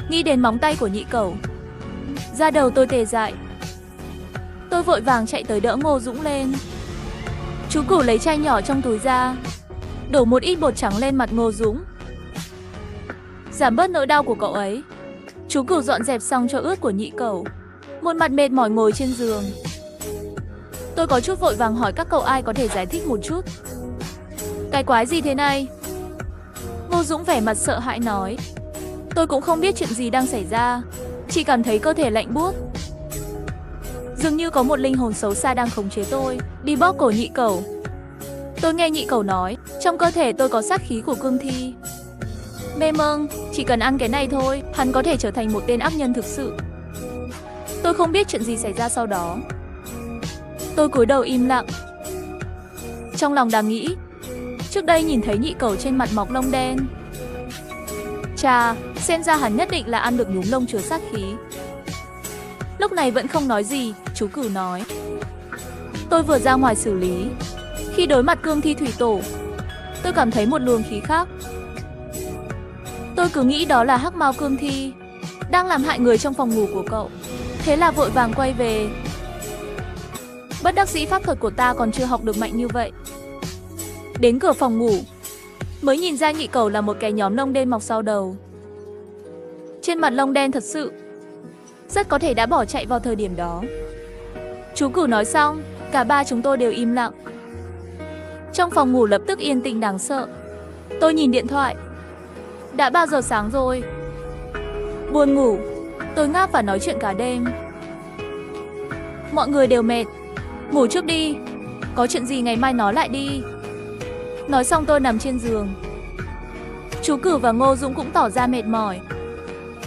Nghĩ đến móng tay của nhị cẩu, da đầu tôi tê dại. Tôi vội vàng chạy tới đỡ Ngô Dũng lên. Chú cừu lấy chai nhỏ trong túi ra, đổ một ít bột trắng lên mặt Ngô Dũng, giảm bớt nỗi đau của cậu ấy. Chú cừu dọn dẹp xong cho ướt của nhị cẩu, một mặt mệt mỏi ngồi trên giường. Tôi có chút vội vàng hỏi các cậu ai có thể giải thích một chút. Cái quái gì thế này? Ngô Dũng vẻ mặt sợ hãi nói. Tôi cũng không biết chuyện gì đang xảy ra, chỉ cảm thấy cơ thể lạnh buốt. Dường như có một linh hồn xấu xa đang khống chế tôi, đi bóp cổ nhị cẩu. Tôi nghe nhị cẩu nói, trong cơ thể tôi có sát khí của cương thi. Mê mông, chỉ cần ăn cái này thôi, hắn có thể trở thành một tên ác nhân thực sự. Tôi không biết chuyện gì xảy ra sau đó. Tôi cúi đầu im lặng, trong lòng đang nghĩ, trước đây nhìn thấy nhị cẩu trên mặt mọc lông đen. Chà, xem ra hắn nhất định là ăn được nhúm lông chứa sát khí. Lúc này vẫn không nói gì, chú cừu nói. Tôi vừa ra ngoài xử lý, khi đối mặt cương thi thủy tổ, tôi cảm thấy một luồng khí khác. Tôi cứ nghĩ đó là hắc mao cương thi, đang làm hại người trong phòng ngủ của cậu. Thế là vội vàng quay về. Bất đắc dĩ pháp thuật của ta còn chưa học được mạnh như vậy. Đến cửa phòng ngủ, mới nhìn ra nhị cẩu là một cái nhóm lông đen mọc sau đầu. Trên mặt lông đen thật sự, rất có thể đã bỏ chạy vào thời điểm đó. Chú cừu nói xong, cả ba chúng tôi đều im lặng. Trong phòng ngủ lập tức yên tĩnh đáng sợ. Tôi nhìn điện thoại, đã 3 giờ sáng rồi. Buồn ngủ, tôi ngáp và nói chuyện cả đêm. Mọi người đều mệt, ngủ trước đi, có chuyện gì ngày mai nói lại đi. Nói xong tôi nằm trên giường. Chú cừu và Ngô Dũng cũng tỏ ra mệt mỏi.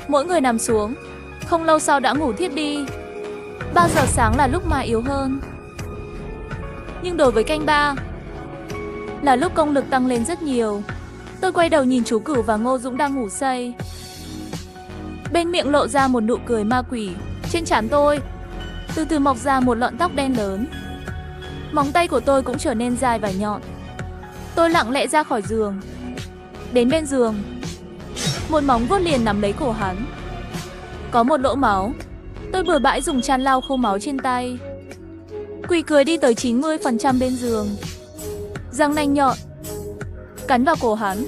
Mỗi người nằm xuống, không lâu sau đã ngủ thiếp đi. 3 giờ sáng là lúc mà yếu hơn. Nhưng đối với canh 3 là lúc công lực tăng lên rất nhiều. Tôi quay đầu nhìn chú cừu và Ngô Dũng đang ngủ say. Bên miệng lộ ra một nụ cười ma quỷ. Trên trán tôi từ từ mọc ra một lọn tóc đen lớn. Móng tay của tôi cũng trở nên dài và nhọn. Tôi lặng lẽ ra khỏi giường, đến bên giường, một móng vuốt liền nắm lấy cổ hắn. Có một lỗ máu. Tôi bừa bãi dùng chăn lau khô máu trên tay, quỳ cười đi tới 90% bên giường, răng nanh nhọn cắn vào cổ hắn.